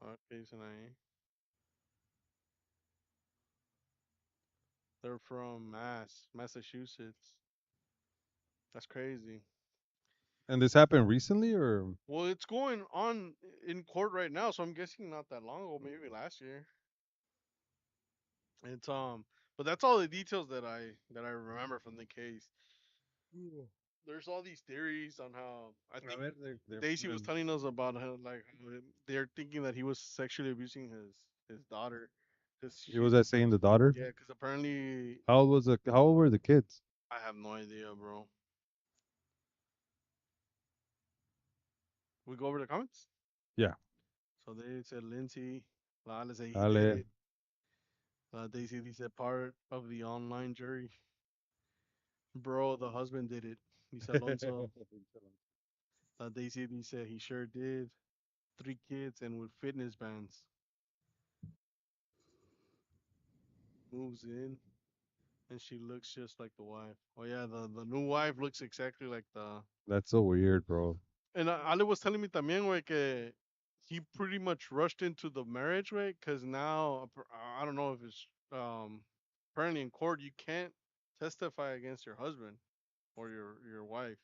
Okay, so they're from Massachusetts. That's crazy. And this happened recently, or Well, it's going on in court right now, so I'm guessing not that long ago, maybe last year. It's but that's all the details that I remember from the case. There's all these theories on how I a think ver, Daisy was telling us about how like how they're thinking that he was sexually abusing his daughter because it was that saying the daughter? yeah, because apparently How old were the kids? I have no idea, bro. We go over the comments. Yeah. So they said Lindsay, Lala said he did Dale. it. Daisy he said part of the online jury. Bro, the husband did it. Dice Alonso. Daisy he said he sure did. 3 kids and with fitness bands. Moves in and she looks just like the wife. Oh yeah, the new wife looks exactly like the. That's so weird, bro. And Ale was telling me también, güey, que he pretty much rushed into the marriage, right? Because now I don't know if it's apparently in court you can't testify against your husband or your wife.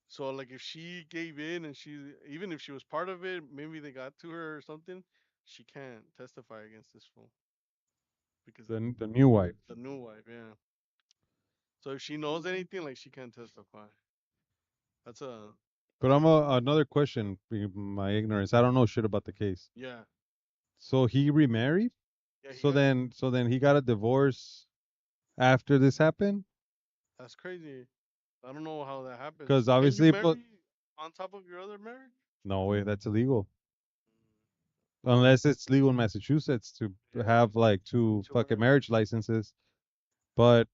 So like if she gave in and she even if she was part of it, maybe they got to her or something, she can't testify against this fool because The new wife. the new wife, yeah. So if she knows anything, like she can't testify. That's a But another question, my ignorance. I don't know shit about the case. yeah, So he remarried? yeah. He So got then he got a divorce after this happened? that's crazy. I don't know how that happens. Because Can you obviously, but marry on top of your other marriage? no way, that's illegal. Unless it's legal in Massachusetts to Yeah, have like two two fucking other marriage licenses. But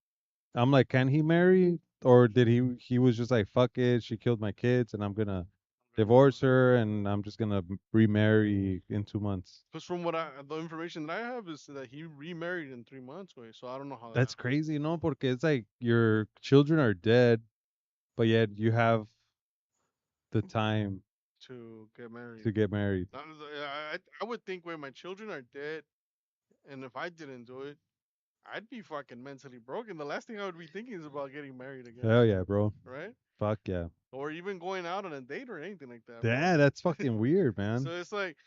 I'm like, can he marry? Or did he was just like, fuck it, she killed my kids and I'm gonna divorce her and I'm just gonna remarry in 2 months. because from the information that I have is that he remarried in 3 months, way. So I don't know how that. That's crazy, no? Porque it's like your children are dead, but yet you have the time. to get married. to get married. I would think when my children are dead, and if I didn't do it, I'd be fucking mentally broken. The last thing I would be thinking is about getting married again, Hell yeah, bro. right? Fuck yeah. Or even going out on a date or anything like that, bro. Yeah, that's fucking weird, So man. it's like,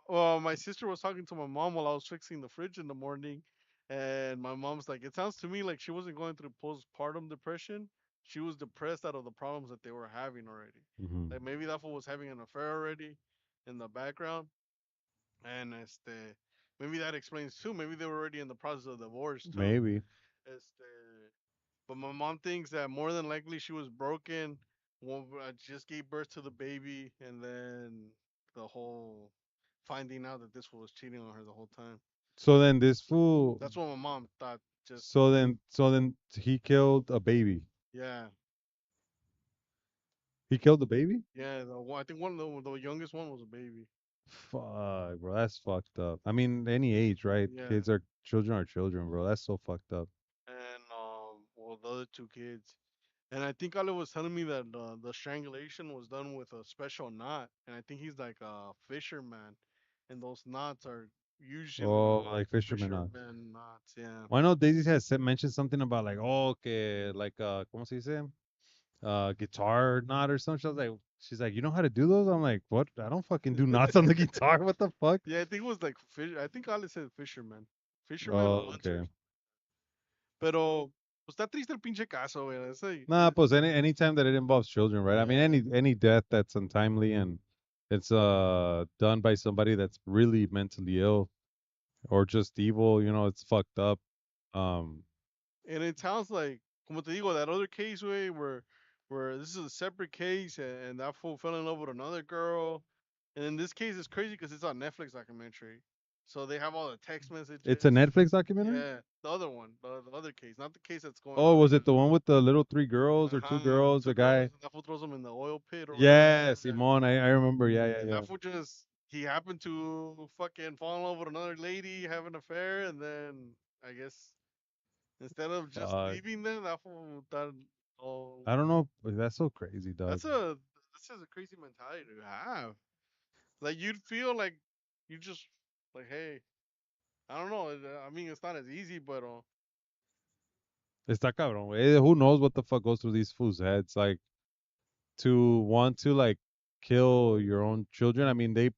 my sister was talking to my mom while I was fixing the fridge in the morning, and my mom's like, it sounds to me like she wasn't going through postpartum depression. She was depressed out of the problems that they were having already. Hmm. Like maybe that fool was having an affair already in the background, and maybe that explains too. Maybe they were already in the process of divorce too. Maybe. Este, but my mom thinks that more than likely she was broken. Just gave birth to the baby, and then the whole finding out that this fool was cheating on her the whole time. So then this fool. That's what my mom thought. Just So then he killed a baby. yeah, He killed the baby. yeah. I think one of the youngest one was a baby. Fuck, bro. That's fucked up. I mean, any age, right? Yeah, Kids are children, bro. That's so fucked up. and well, the other two kids. And I think Ale was telling me that the strangulation was done with a special knot, and I think he's like a fisherman, and those knots are usually Oh, like fisherman knots. fisherman knots. Yeah, Well, I know Daisy has mentioned something about like, oh, que like ¿cómo se dice? Guitar knot or something. She's like, you know how to do those? I'm like, what? I don't fucking do knots on the guitar. What the fuck? yeah. I think it was like fish. I think Ale said fisherman, fisherman or Oh, okay. hunters. Pero pues está triste el pinche caso, güey. Nah, pues anytime that it involves children, right? I mean, Yeah. any death that's untimely and it's done by somebody that's really mentally ill or just evil, it's fucked up. Um, And it sounds like, como te digo, that other case, way where this is a separate case, and that fool fell in love with another girl. And in this case, it's crazy because it's on Netflix documentary, so they have all the text it's a messages. Netflix documentary. Yeah, the other one, the other case, not the case that's going Oh, on. was it the one with the little three girls or two Uh-huh, girls? two The girls, guy. and that fool throws them in the oil pit or Yeah, whatever. Simon. I remember. Yeah, yeah, And yeah. that fool just he happened to fucking fall in love with another lady, have an affair, and then I guess instead of just Fuck. leaving them, that fool that oh I don't know. But that's so crazy, dog. that's a this is a crazy mentality to have. Like you'd feel like you just like hey, I don't know. I mean, it's not as easy, but Está cabrón, güey. Who knows what the fuck goes through these fools' heads? Like to want to like kill your own children. I mean, they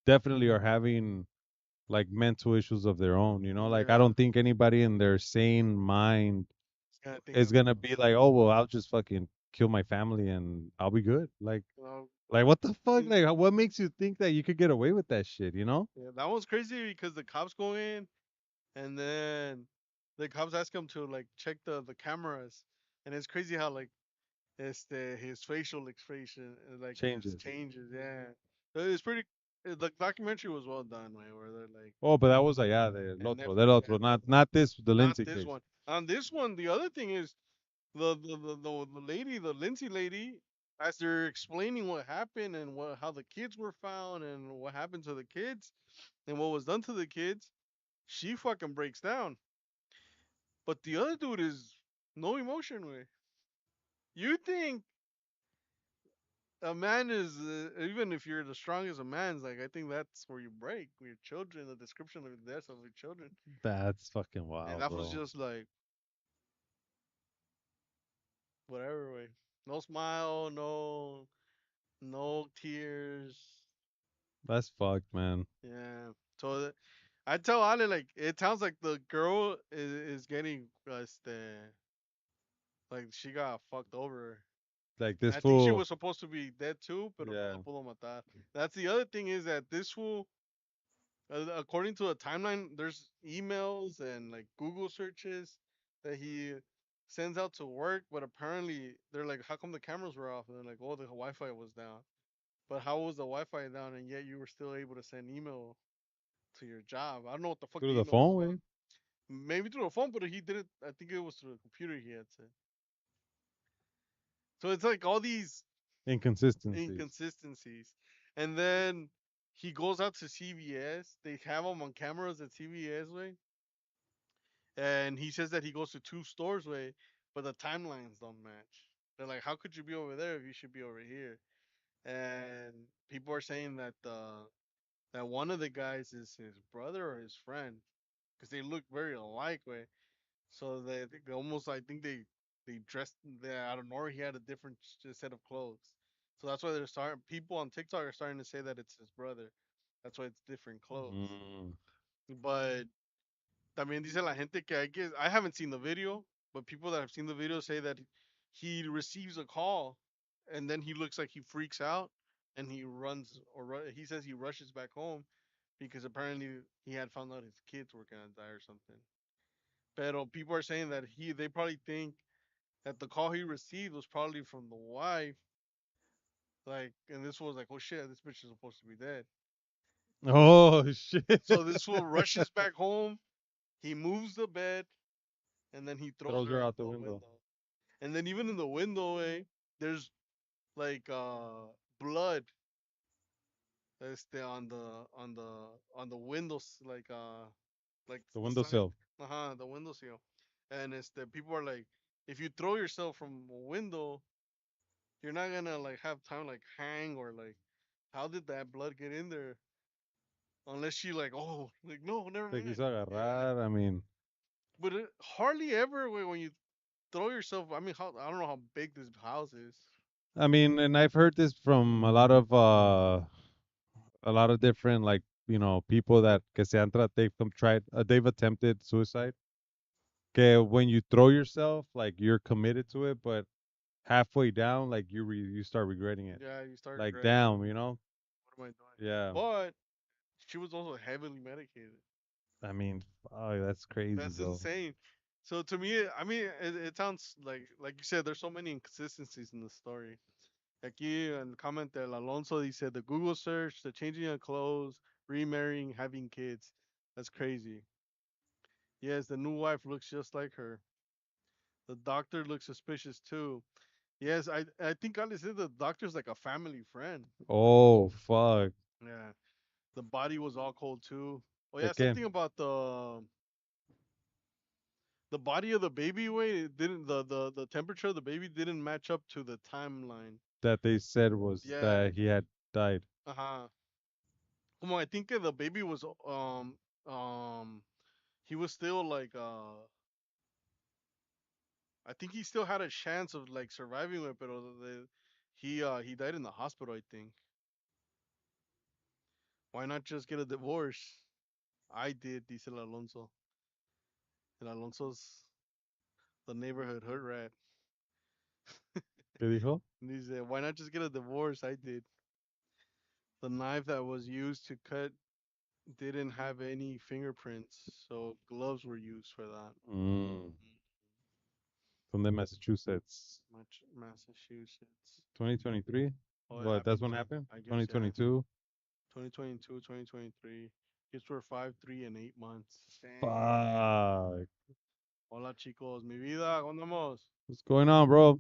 definitely are having like mental issues of their own. Like I yeah, don't think anybody in their sane mind it's kind of thinking is about gonna be like, oh well, I'll just fucking kill my family and I'll be good. you know. Like what the fuck? Mm, Like what makes you think that you could get away with that shit? You know? yeah, that one's crazy because the cops go in and then the cops ask him to like check the cameras, and it's crazy how like his facial expression like just Changes. changes. Yeah, so it's pretty. The documentary was well done, man. Where they're like, Oh, but that was allá and del Netflix, yeah, otro, not this, the not Lindsay this case. one. On this one, the other thing is the lady, the Lindsay lady, as they're explaining what happened and how the kids were found and what happened to the kids and what was done to the kids, she fucking breaks down. But the other dude is no emotion way. You think a man is even if you're the strongest of man's, like I think that's where you break with your children, the description of the deaths of your children. That's fucking And wild, that was bro. just like whatever way. No smile, no tears. That's fucked, man. Yeah. So I tell Ale like it sounds like the girl is getting like she got fucked over. Like And this I think she fool. was supposed to be dead too, pero pues Yeah. la pudo matar. That's the other thing is that this fool, according to a timeline, there's emails and like Google searches that he sends out to work, but apparently they're like, how come the cameras were off? And they're like, oh, the Wi-Fi was down. But how was the Wi-Fi down and yet you were still able to send email to your job? I don't know what the fuck Through the the email was phone, about. way. Maybe through a phone, but he did it. I think it was through a computer. He had said. So it's like all these Inconsistencies. inconsistencies. And then he goes out to CVS. They have him on cameras at CVS way, and he says that he goes to two stores way, but the timelines don't match. They're like, how could you be over there if you should be over here? and people are saying that that one of the guys is his brother or his friend because they look very alike, way. So they almost, I think they dressed out of nowhere. He had a different set of clothes, so that's why they're starting. People on TikTok are starting to say that it's his brother. That's why it's different clothes. Mm. But también dice la gente que I guess I haven't seen the video, but people that have seen the video say that he receives a call, and then he looks like he freaks out, and he runs he says he rushes back home because apparently he had found out his kids were gonna die or something. But people are saying that they probably think that the call he received was probably from the wife, like, and this was like, oh shit, this bitch is supposed to be dead. Oh shit! So this fool rushes back home. He moves the bed, and then he throws Throws her her out out the the window. window. And then even in the window, there's like blood on the windows, like The the side, windowsill. the windowsill. And it's the people are like, if you throw yourself from a window, you're not gonna like have time like hang or like, how did that blood get in there? Unless she like, oh, like no, never Te mind. quiso Yeah, agarrar. I mean, but hardly ever when you throw yourself. I mean, how I don't know how big this house is. and I've heard this from a lot of different like people that que se han tried they've attempted suicide. Que when you throw yourself, like you're committed to it, but halfway down, like you start regretting it. Yeah, you start Like regretting like, damn, you know? what am I doing? Yeah. But she was also heavily medicated. I mean, oh, that's crazy, That's bro. insane. So to me, I mean, it sounds like you said, there's so many inconsistencies in the story. Aquí en el comment del Alonso, he said the Google search, the changing of clothes, remarrying, having kids. That's crazy. Yes, the new wife looks just like her. The doctor looks suspicious too. Yes, I think Ali said the doctor's like a family friend. Oh fuck. Yeah, the body was all cold too. Oh De yeah, qué? something about the body of the baby weight. It didn't the temperature of the baby didn't match up to the timeline. That they said was Yeah, that he had died. uh-huh. Como I think the baby was um he was still like I think he still had a chance of like surviving it, but he died in the hospital, I think. Why not just get a divorce? I did, dice el Alonso. El Alonso's the neighborhood hood rat. ¿Qué dijo? And he said, why not just get a divorce? I did. The knife that was used to cut didn't have any fingerprints, so gloves were used for that. Mm, from the Massachusetts. Massachusetts. 2023? Oh, it What, that's happened. when happened? I guess, yeah. 2022? 2022, 2023. Kids were 5, 3, and 8 months. Dang. Fuck. Hola, chicos. Mi vida, ¿cómo andamos? What's going on, bro?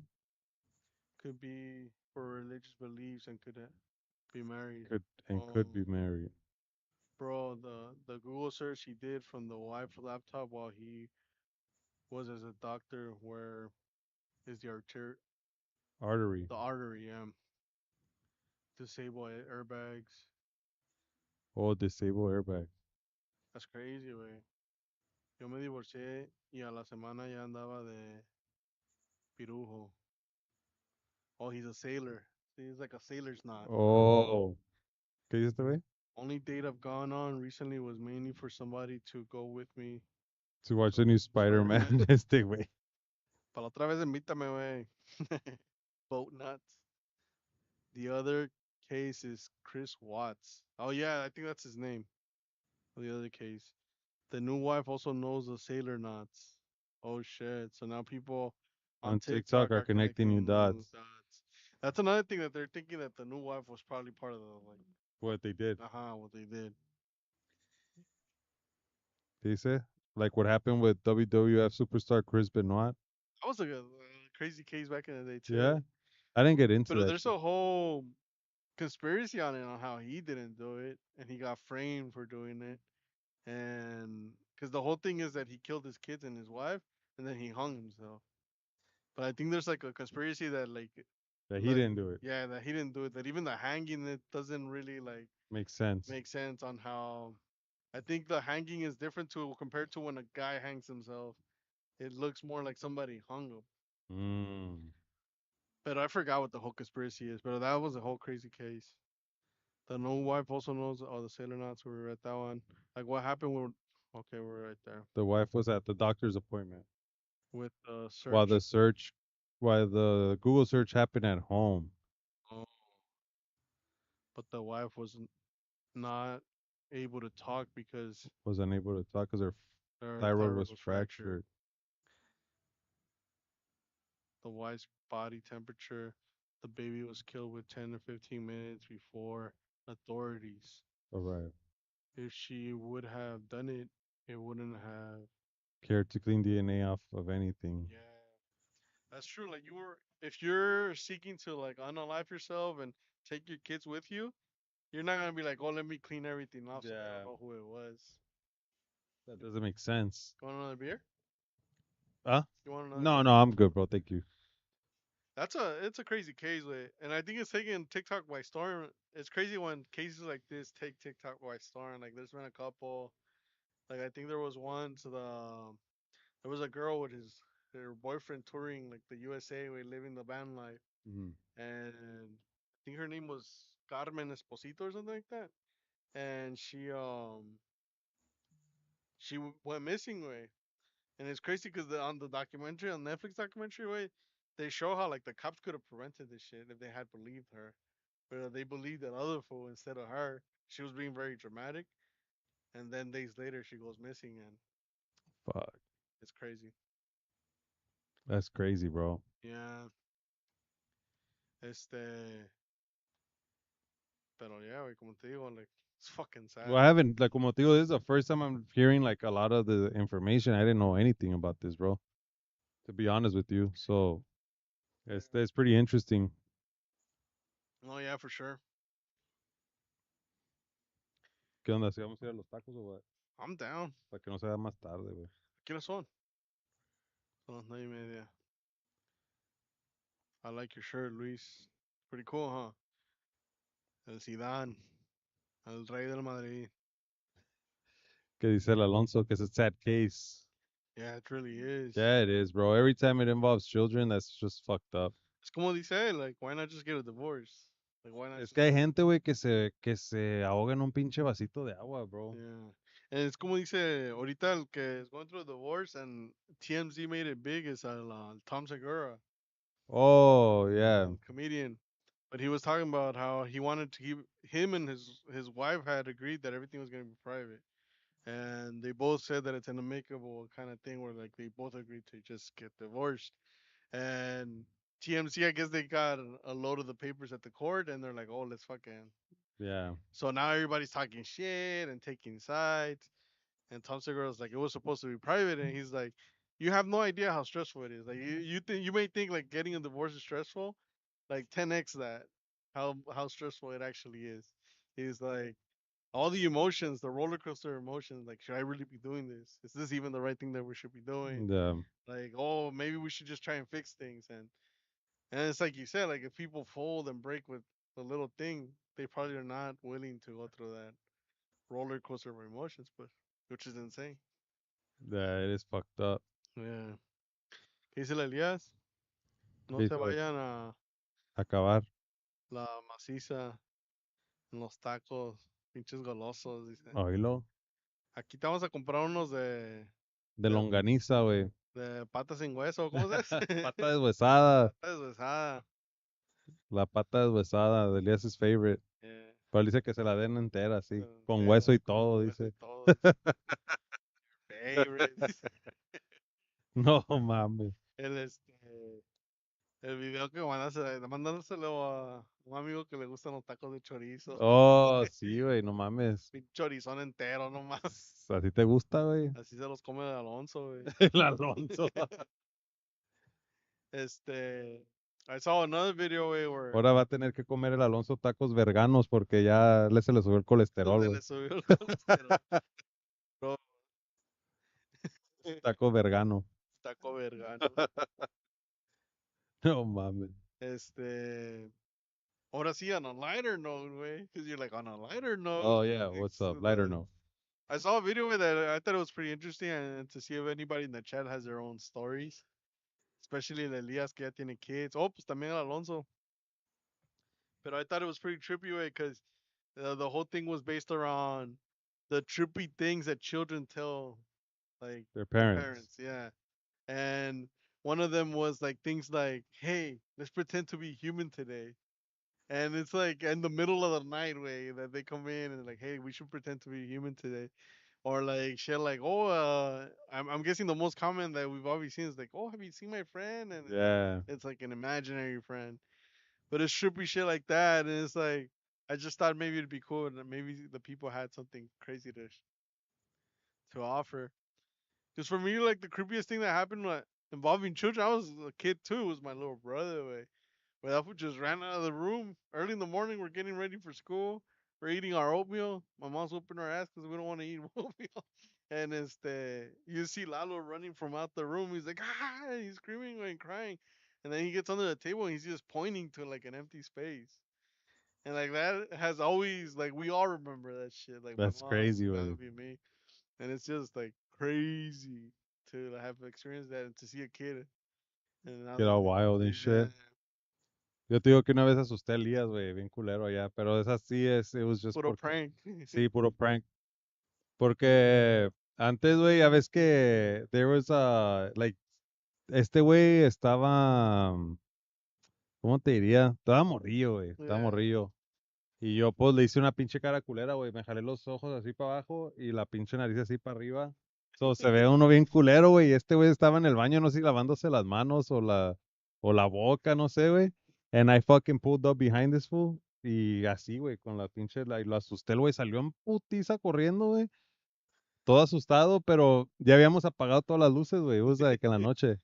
Could be for religious beliefs and could be married. Could be married. Bro, the Google search he did from the wife laptop while he was as a doctor, where is Artery. the artery, disable airbags. Oh, disable airbag. That's crazy, way. Yo me divorcié y a la semana ya andaba de pirujo. Oh, he's a sailor. See, he's like a sailor's knot. Oh. ¿Qué dice este güey? Only date I've gone on recently was mainly for somebody to go with me. To watch the new Spider-Man. Spider-Man. Este güey. Para la otra vez invítame, güey. Boat nuts. The other case is Chris Watts. Oh yeah, I think that's his name. The other case. The new wife also knows the sailor knots. Oh shit. So now people on On TikTok TikTok are are connecting new connecting the new dots. dots. That's another thing that they're thinking, that the new wife was probably part of the like, What they did. what they did. Dice? Like what happened with WWF superstar Chris Benoit. That was like a crazy case back in the day Yeah. too. I didn't get into But that there's shit. a whole conspiracy on it, on how he didn't do it and he got framed for doing it. And because the whole thing is that he killed his kids and his wife, and then he hung himself. But I think there's like a conspiracy that like That he like, didn't do it. yeah, that he didn't do it. That even the hanging, it doesn't really like Makes sense. make sense on how. I think the hanging is different to compared to when a guy hangs himself. It looks more like somebody hung him. Mm. But I forgot what the whole conspiracy is. But that was a whole crazy case. The no wife also knows all the sailor knots. We were at that one. Like what happened? Okay, we're right there The wife was at the doctor's appointment with the while search. the search, while the Google search happened at home. Oh, but the wife was not able to talk because Was unable to talk because her her thyroid thyroid was was fractured. fractured. The wife's body temperature. The baby was killed with 10 to 15 minutes before authorities. All right. If she would have done it, it wouldn't have. Care to clean DNA off of anything. Yeah, that's true. Like if you're seeking to like unalive yourself and take your kids with you, you're not gonna be like, oh, let me clean everything off so they Yeah. don't know who it was. That doesn't make sense. You want another beer? Huh? You want another No, beer? no, I'm good, bro. Thank you. It's a crazy case, way, and I think it's taking TikTok by storm. It's crazy when cases like this take TikTok by storm. Like there's been a couple. Like I think there was one to there was a girl with her boyfriend touring like the USA, way living the van life, Mhm. and I think her name was Carmen Esposito or something like that. And she went missing, way, and it's crazy because on the documentary on Netflix documentary, way, they show how like the cops could have prevented this shit if they had believed her, but they believed that other fool instead of her. She was being very dramatic, and then days later she goes missing, and Fuck. it's crazy. That's crazy, bro. Yeah, este, pero yeah, güey, como te digo, like it's fucking Well, sad. I haven't, like, como te digo, this is the first time I'm hearing, like, a lot of the information. I didn't know anything about this, bro, to be honest with you. So, it's pretty interesting. Oh yeah, for sure. ¿Qué onda? ¿Si vamos a ir a los tacos o what? I'm down. Para que no sea más tarde, güey. ¿Quiénes son? Son las 9:30. I like your shirt, Luis. Pretty cool, huh? El Zidane, el rey del Madrid. Que dice el Alonso que it's a sad case. Yeah, it really is. Yeah, it is, bro. Every time it involves children, that's just fucked up. It's como dice él, like, why not just get a divorce? Like, why not Es just que hay get a... gente, güey, que se ahoga en un pinche vasito de agua, bro. Yeah. And it's como dice ahorita el que is going through a divorce and TMZ made it big is Tom Segura, Oh, yeah. comedian. But he was talking about how he wanted to keep him and his wife had agreed that everything was going to be private. And they both said that it's an amicable kind of thing where like they both agreed to just get divorced. And TMC, I guess they got a load of the papers at the court, and they're like, "Oh, let's fucking." Yeah. So now everybody's talking shit and taking sides. And Tom Segura's like, "It was supposed to be private," and he's like, "You have no idea how stressful it is. Like you may think like getting a divorce is stressful, like 10x that. How stressful it actually is. He's like." All the emotions, the roller coaster emotions, like, should I really be doing this? Is this even the right thing that we should be doing? The, Like, oh, maybe we should just try and fix things. And it's like you said, like if people fold and break with a little thing, they probably are not willing to go through that roller coaster of emotions, but which is insane. it is fucked up. Yeah. ¿Qué dice el Elías? No ¿Qué se hizo él? vayan a Acabar. la maciza en los tacos, pinches golosos, dice. Oílo. Aquí te vamos a comprar unos De de, longaniza, güey. de patas sin hueso, ¿cómo se dice? Pata deshuesada. Pata deshuesada. La pata deshuesada de Elias' favorite. Yeah. Pero él dice que se la den entera, así. Con Yeah, hueso y todo, con hueso y dice. todo, dice. Favorite, dice. No mames. El, el video que mandándoselo a un amigo que le gustan los tacos de chorizo. Oh, sí, güey, no mames. Un chorizón entero nomás. ¿A ti te gusta, güey? Así se los come el Alonso, güey. El Alonso. I saw another video, güey, where Ahora va a tener que comer el Alonso tacos veganos porque ya se le subió el colesterol, se güey. le subió el colesterol. Bro, Taco vergano. taco vergano. No mames. Este, ahora sí, on a lighter note, way, because you're like on a lighter note. Oh yeah, what's up? Lighter note. I saw a video with that. I thought it was pretty interesting, and to see if anybody in the chat has their own stories, especially el Elias que ya tiene kids. Oh, pues también el Alonso. But I thought it was pretty trippy, way, because the whole thing was based around the trippy things that children tell like Their their parents. parents. Yeah, and one of them was like things like, "Hey, let's pretend to be human today." And it's like in the middle of the night way that they come in and like, hey, we should pretend to be human today. Or like shit like, oh, I'm guessing the most common that we've always seen is like, oh, have you seen my friend? And Yeah, it's like an imaginary friend. But it's trippy shit like that. And it's like, I just thought maybe it'd be cool and maybe the people had something crazy to offer. Because for me, like the creepiest thing that happened involving children, I was a kid too. It was my little brother. Way. Well, that fool just ran out of the room early in the morning. We're getting ready for school. We're eating our oatmeal. My mom's whooping our ass because we don't want to eat oatmeal. And you see Lalo running from out the room. He's like, ah, he's screaming and crying. And then he gets under the table and he's just pointing to like an empty space. And like that has always, like, we all remember that shit. Like my that's mom, crazy, way. Gabby, me. And it's just like crazy to have experienced that and to see a kid. And now Get that all they wild and yeah, shit. Yo te digo que una vez asusté a Elías, güey, bien culero allá, pero esa sí it was just put a porque, prank. sí, puro prank. Porque antes, güey, ya ves que there was like, este güey estaba, ¿cómo te diría? Estaba morrillo, güey, estaba Yeah. morrillo. Y yo, pues, le hice una pinche cara culera, güey, me jalé los ojos así para abajo y la pinche nariz así para arriba. So, se ve uno bien culero, güey, y este güey estaba en el baño, no sé si lavándose las manos o la boca, no sé, güey. And I fucking pulled up behind this fool. Y así, güey, con la pinche, y lo asusté, el güey, salió en putiza corriendo, güey. Todo asustado, pero ya habíamos apagado todas las luces, güey. It was like en la noche.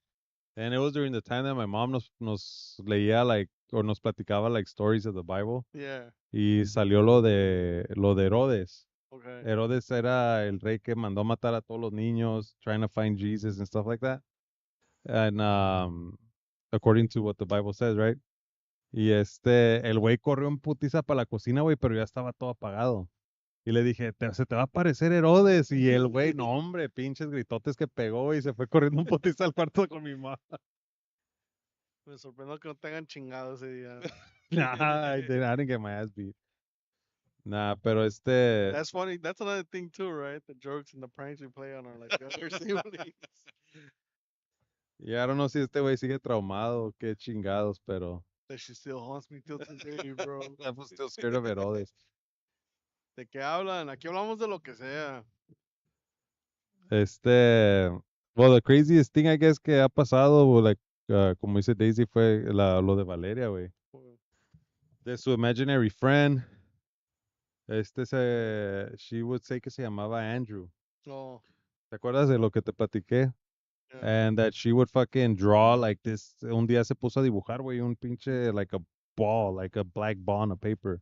And it was during the time that my mom nos leía, like, o nos platicaba, like, stories of the Bible. Yeah. Y salió lo de Herodes. Okay. Herodes era el rey que mandó matar a todos los niños, trying to find Jesus and stuff like that. And according to what the Bible says, right? Y el güey corrió en putiza para la cocina, güey, pero ya estaba todo apagado. Y le dije, se te va a aparecer Herodes. Y el güey, no, hombre, pinches gritotes que pegó y se fue corriendo un putiza al cuarto con mi mamá. Me sorprendió que no tengan chingado ese día. Nah, I didn't get my ass beat. Nah, pero That's funny. That's another thing too, right? The jokes and the pranks we play on our like younger siblings. ya no know si este güey sigue traumado o qué chingados, pero That shit still haunts me till today, bro. I was still scared of Herodes. ¿De qué hablan? Aquí hablamos de lo que sea. Well, the craziest thing I guess que ha pasado, like, como dice Daisy, fue lo de Valeria, güey. De su imaginary friend, she would say que se llamaba Andrew. Oh, ¿Te acuerdas de lo que te platiqué? yeah. And that she would fucking draw like this. Un día se puso a dibujar, güey, un pinche, like a ball, like a black ball on a paper.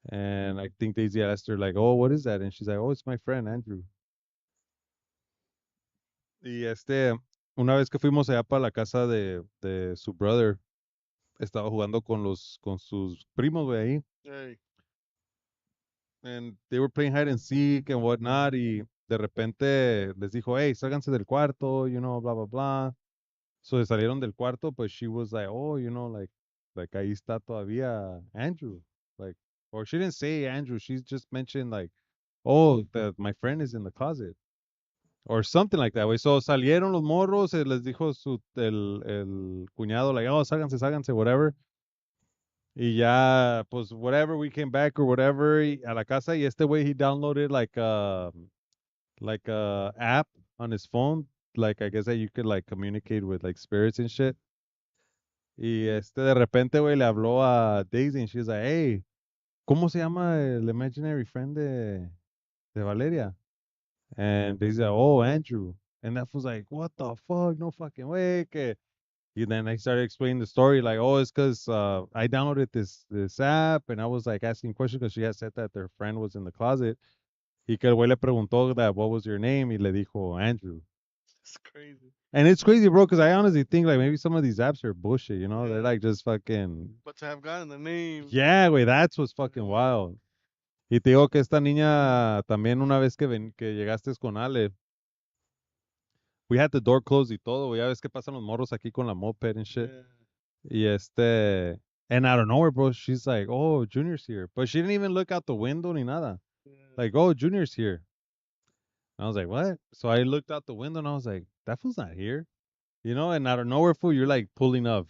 And I think Daisy asked her, like, oh, what is that? And she's like, oh, it's my friend, Andrew. Y una vez que fuimos allá para la casa de su brother, estaba jugando con sus primos, güey, ahí. Hey. And they were playing hide and seek and whatnot. Y de repente les dijo, hey, sálganse del cuarto, you know, blah, blah, blah. So salieron del cuarto, pues she was like, oh, you know, like ahí está todavía Andrew. Like, or she didn't say Andrew, she just mentioned like, oh, my friend is in the closet. Or something like that, güey. So salieron los morros, les dijo el cuñado, like, oh, sálganse, sálganse, whatever. Y ya, pues, whatever, we came back or whatever, a la casa, y este güey, he downloaded like a app on his phone, like, I guess that you could, like, communicate with, like, spirits and shit. Y de repente, güey, le habló a Daisy, and she's like, hey, ¿cómo se llama el imaginary friend de Valeria? And Daisy's like, oh, Andrew. And that was like, what the fuck? No fucking way. Que... And then I started explaining the story, like, oh, it's because I downloaded this app, and I was like asking questions because she had said that their friend was in the closet. Y que el güey le preguntó that what was your name, y le dijo Andrew. It's crazy. And it's crazy, bro, because I honestly think like maybe some of these apps are bullshit, you know? They're Yeah. like just fucking. But to have gotten the name. Yeah, güey, that's what's fucking wild. Y te digo que esta niña también una vez que llegaste con Ale, we had the door closed y todo, güey. Ya ves que pasan los morros aquí con la moped and shit. Yeah. Y and out of nowhere, bro, she's like, oh, Junior's here. But she didn't even look out the window ni nada. Yeah. Like, oh, Junior's here. And I was like, what? So I looked out the window and I was like, that fool's not here. You know, and out of nowhere, fool, you're like pulling up.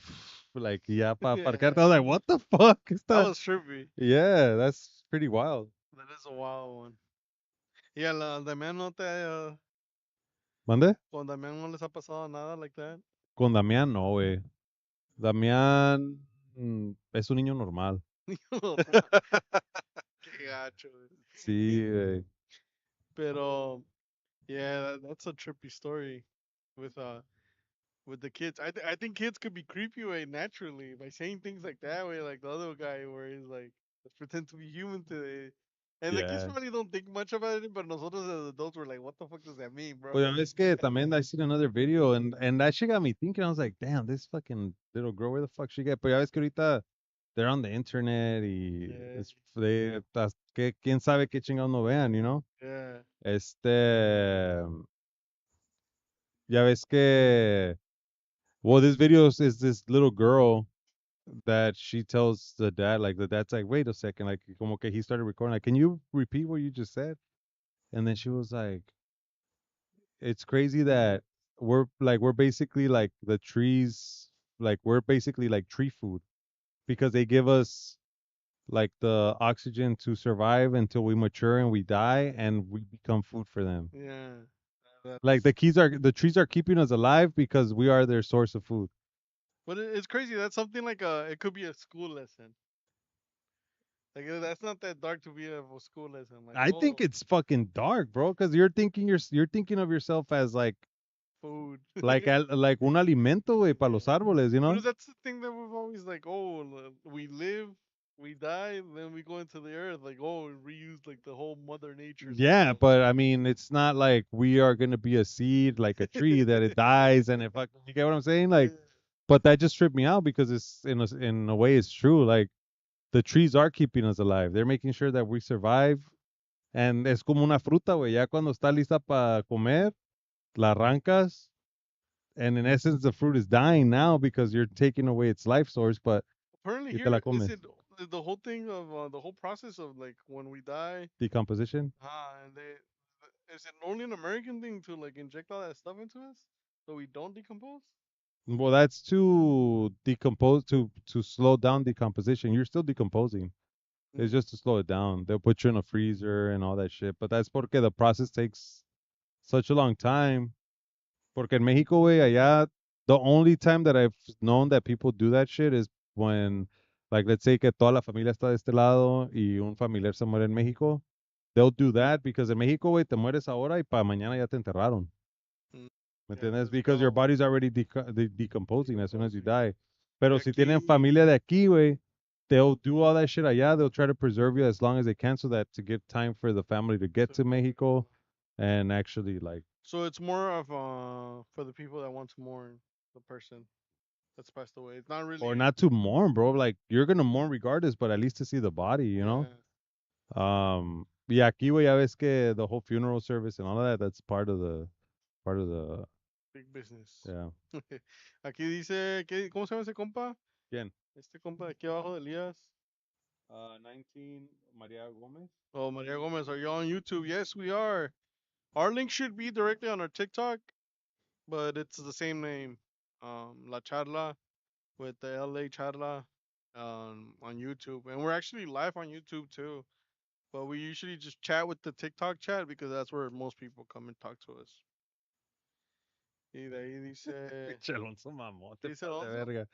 Like, yeah, parquearte. I was like, what the fuck is That that? was trippy. Yeah, that's pretty wild. That is a wild one. Yeah, Damián no te, ¿Mande? con Damián no les ha pasado nada like that. Con Damián, no, güey. Damián es un niño normal. Qué gacho, güey. Sí, güey. Pero yeah, that's a trippy story with with the kids. I think kids could be creepy way naturally by saying things like that way, like the other guy where he's like, let's pretend to be human today. And the kids Yeah. probably don't think much about it, but nosotros as adults were like, what the fuck does that mean, bro? Pues ya ves que también I seen another video and that shit got me thinking. I was like, damn, this fucking little girl, where the fuck she get? Pero ya ves que ahorita they're on the internet y Yeah, que quién sabe qué chingados no vean, you know? yeah. Ya ves que, well, this video is this little girl that she tells the dad's like, wait a second, like, como que he started recording, like, can you repeat what you just said? And then she was like, it's crazy that we're basically like the trees, like we're basically like tree food because they give us like the oxygen to survive until we mature and we die and we become food for them. Yeah. Like That's, the trees are keeping us alive because we are their source of food. but it's crazy. That's something like it could be a school lesson. Like that's not that dark to be a school lesson. Like, I think oh, it's fucking dark, bro, because you're thinking of yourself as food. like un alimento, güey, para los árboles, you know? But that's the thing that we've always like, oh, we live, we die, then we go into the earth. Like, oh, reuse like the whole Mother Nature Yeah, cycle. but I mean, it's not like we are gonna be a seed, like a tree that it dies and it fucking. You get what I'm saying? Like, Yeah. but that just tripped me out because it's in a way it's true. Like the trees are keeping us alive. They're making sure that we survive. And es como una fruta, güey. Ya cuando está lista para comer, la arrancas. And in essence, the fruit is dying now because you're taking away its life source, but Apparently, y te la here is comes. it the whole thing of the whole process of like when we die. Decomposition. And is it only an American thing to like inject all that stuff into us so we don't decompose? Well, that's to decompose to slow down decomposition. You're still decomposing. It's Mm. just to slow it down. They'll put you in a freezer and all that shit. But that's porque the process takes such a long time. Porque en Mexico, güey, allá, the only time that I've known that people do that shit is when, like, let's say que toda la familia está de este lado y un familiar se muere en México. They'll do that because en México, güey, te mueres ahora y para mañana ya te enterraron. Mm. ¿Me Yeah, entiendes? because we Because your all body's already decomposing as soon as you decomposing. die. Pero Y si tienen aquí, familia de aquí, güey, they'll do all that shit allá. They'll try to preserve you as long as they can so that to give time for the family to get to Mexico and actually like so it's more of for the people that want to mourn the person that's passed away. It's not or really. not to mourn, bro. Like you're gonna mourn regardless, but at least to see the body, you know. Yeah, Y aquí, güey, ya ves que the whole funeral service and all of that, that's part of the big business. yeah. Aquí dice, ¿cómo se llama ese compa? ¿Quién? Este compa de aquí abajo de Elías. 19 Maria Gomez. Oh, Maria Gomez, are you on YouTube? Yes, we are. Our link should be directly on our TikTok, but it's the same name. La Charla with the LA Charla on YouTube. And we're actually live on YouTube too. But we usually just chat with the TikTok chat because that's where most people come and talk to us. Y de ahí dice, Pinche Alonso mamón, te ¿qué dice pasas de Alonso? verga.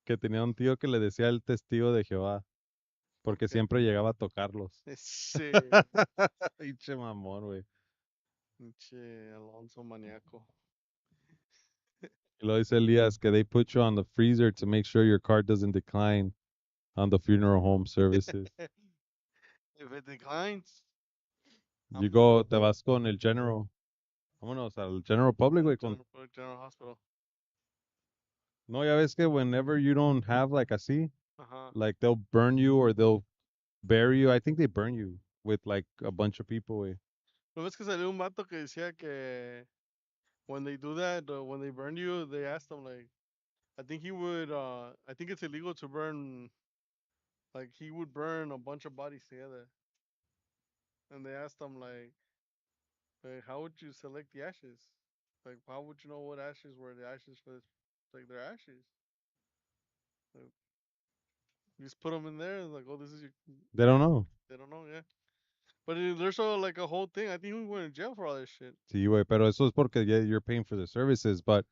Que tenía un tío que le decía el testigo de Jehová, ¿Por porque qué? siempre llegaba a tocarlos. Ese Pinche mamón, güey. pinche Alonso maníaco. Y lo dice Elías que they put you on the freezer to make sure your car doesn't decline on the funeral home services. If it declines, You I'm go, te vas con el general. Vámonos al general public, güey. General Hospital. No, ya ves que whenever you don't have like así, Ajá. like they'll burn you or they'll bury you. I think they burn you with like a bunch of people, güey. ¿No ves que salió un vato que decía que when they do that, when they burn you, they asked him like, I think he would, I think it's illegal to burn, like he would burn a bunch of bodies together. And they asked him like how would you select the ashes? Like, how would you know what ashes were the ashes for this? Like, their ashes. Like, you just put them in there and like, oh, this is your. They don't know. They don't know, yeah. But there's like a whole thing. I think we went to jail for all this shit. Sí, güey, pero eso es porque yeah, you're paying for the services. But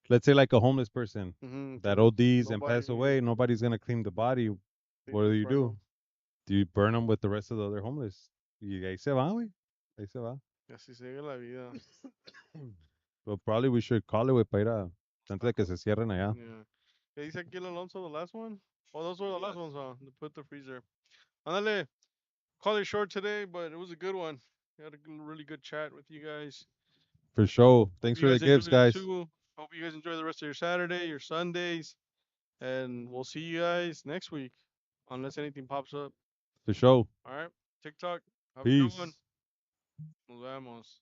let's say like a homeless person that So ODs and nobody, pass away, nobody's gonna clean the body. they What do just you burn do? them. Do you burn them with the rest of the other homeless? Y ahí se va, güey. Ahí se va. Y así sigue la vida. Well, probably we should call it, güey, para ir a antes de que se cierren allá. Yeah. ¿Qué dice aquí el Alonso, the last one? Oh, those were the last ones, huh? To put the freezer. Ándale. Call it short today, but it was a good one. We had a really good chat with you guys. For sure. Hope Thanks you for the guys gifts, enjoyed it guys. too. Hope you guys enjoy the rest of your Saturday, your Sundays, and we'll see you guys next week, unless anything pops up. For sure. All right, TikTok. Have a good one. Peace. Nos vemos.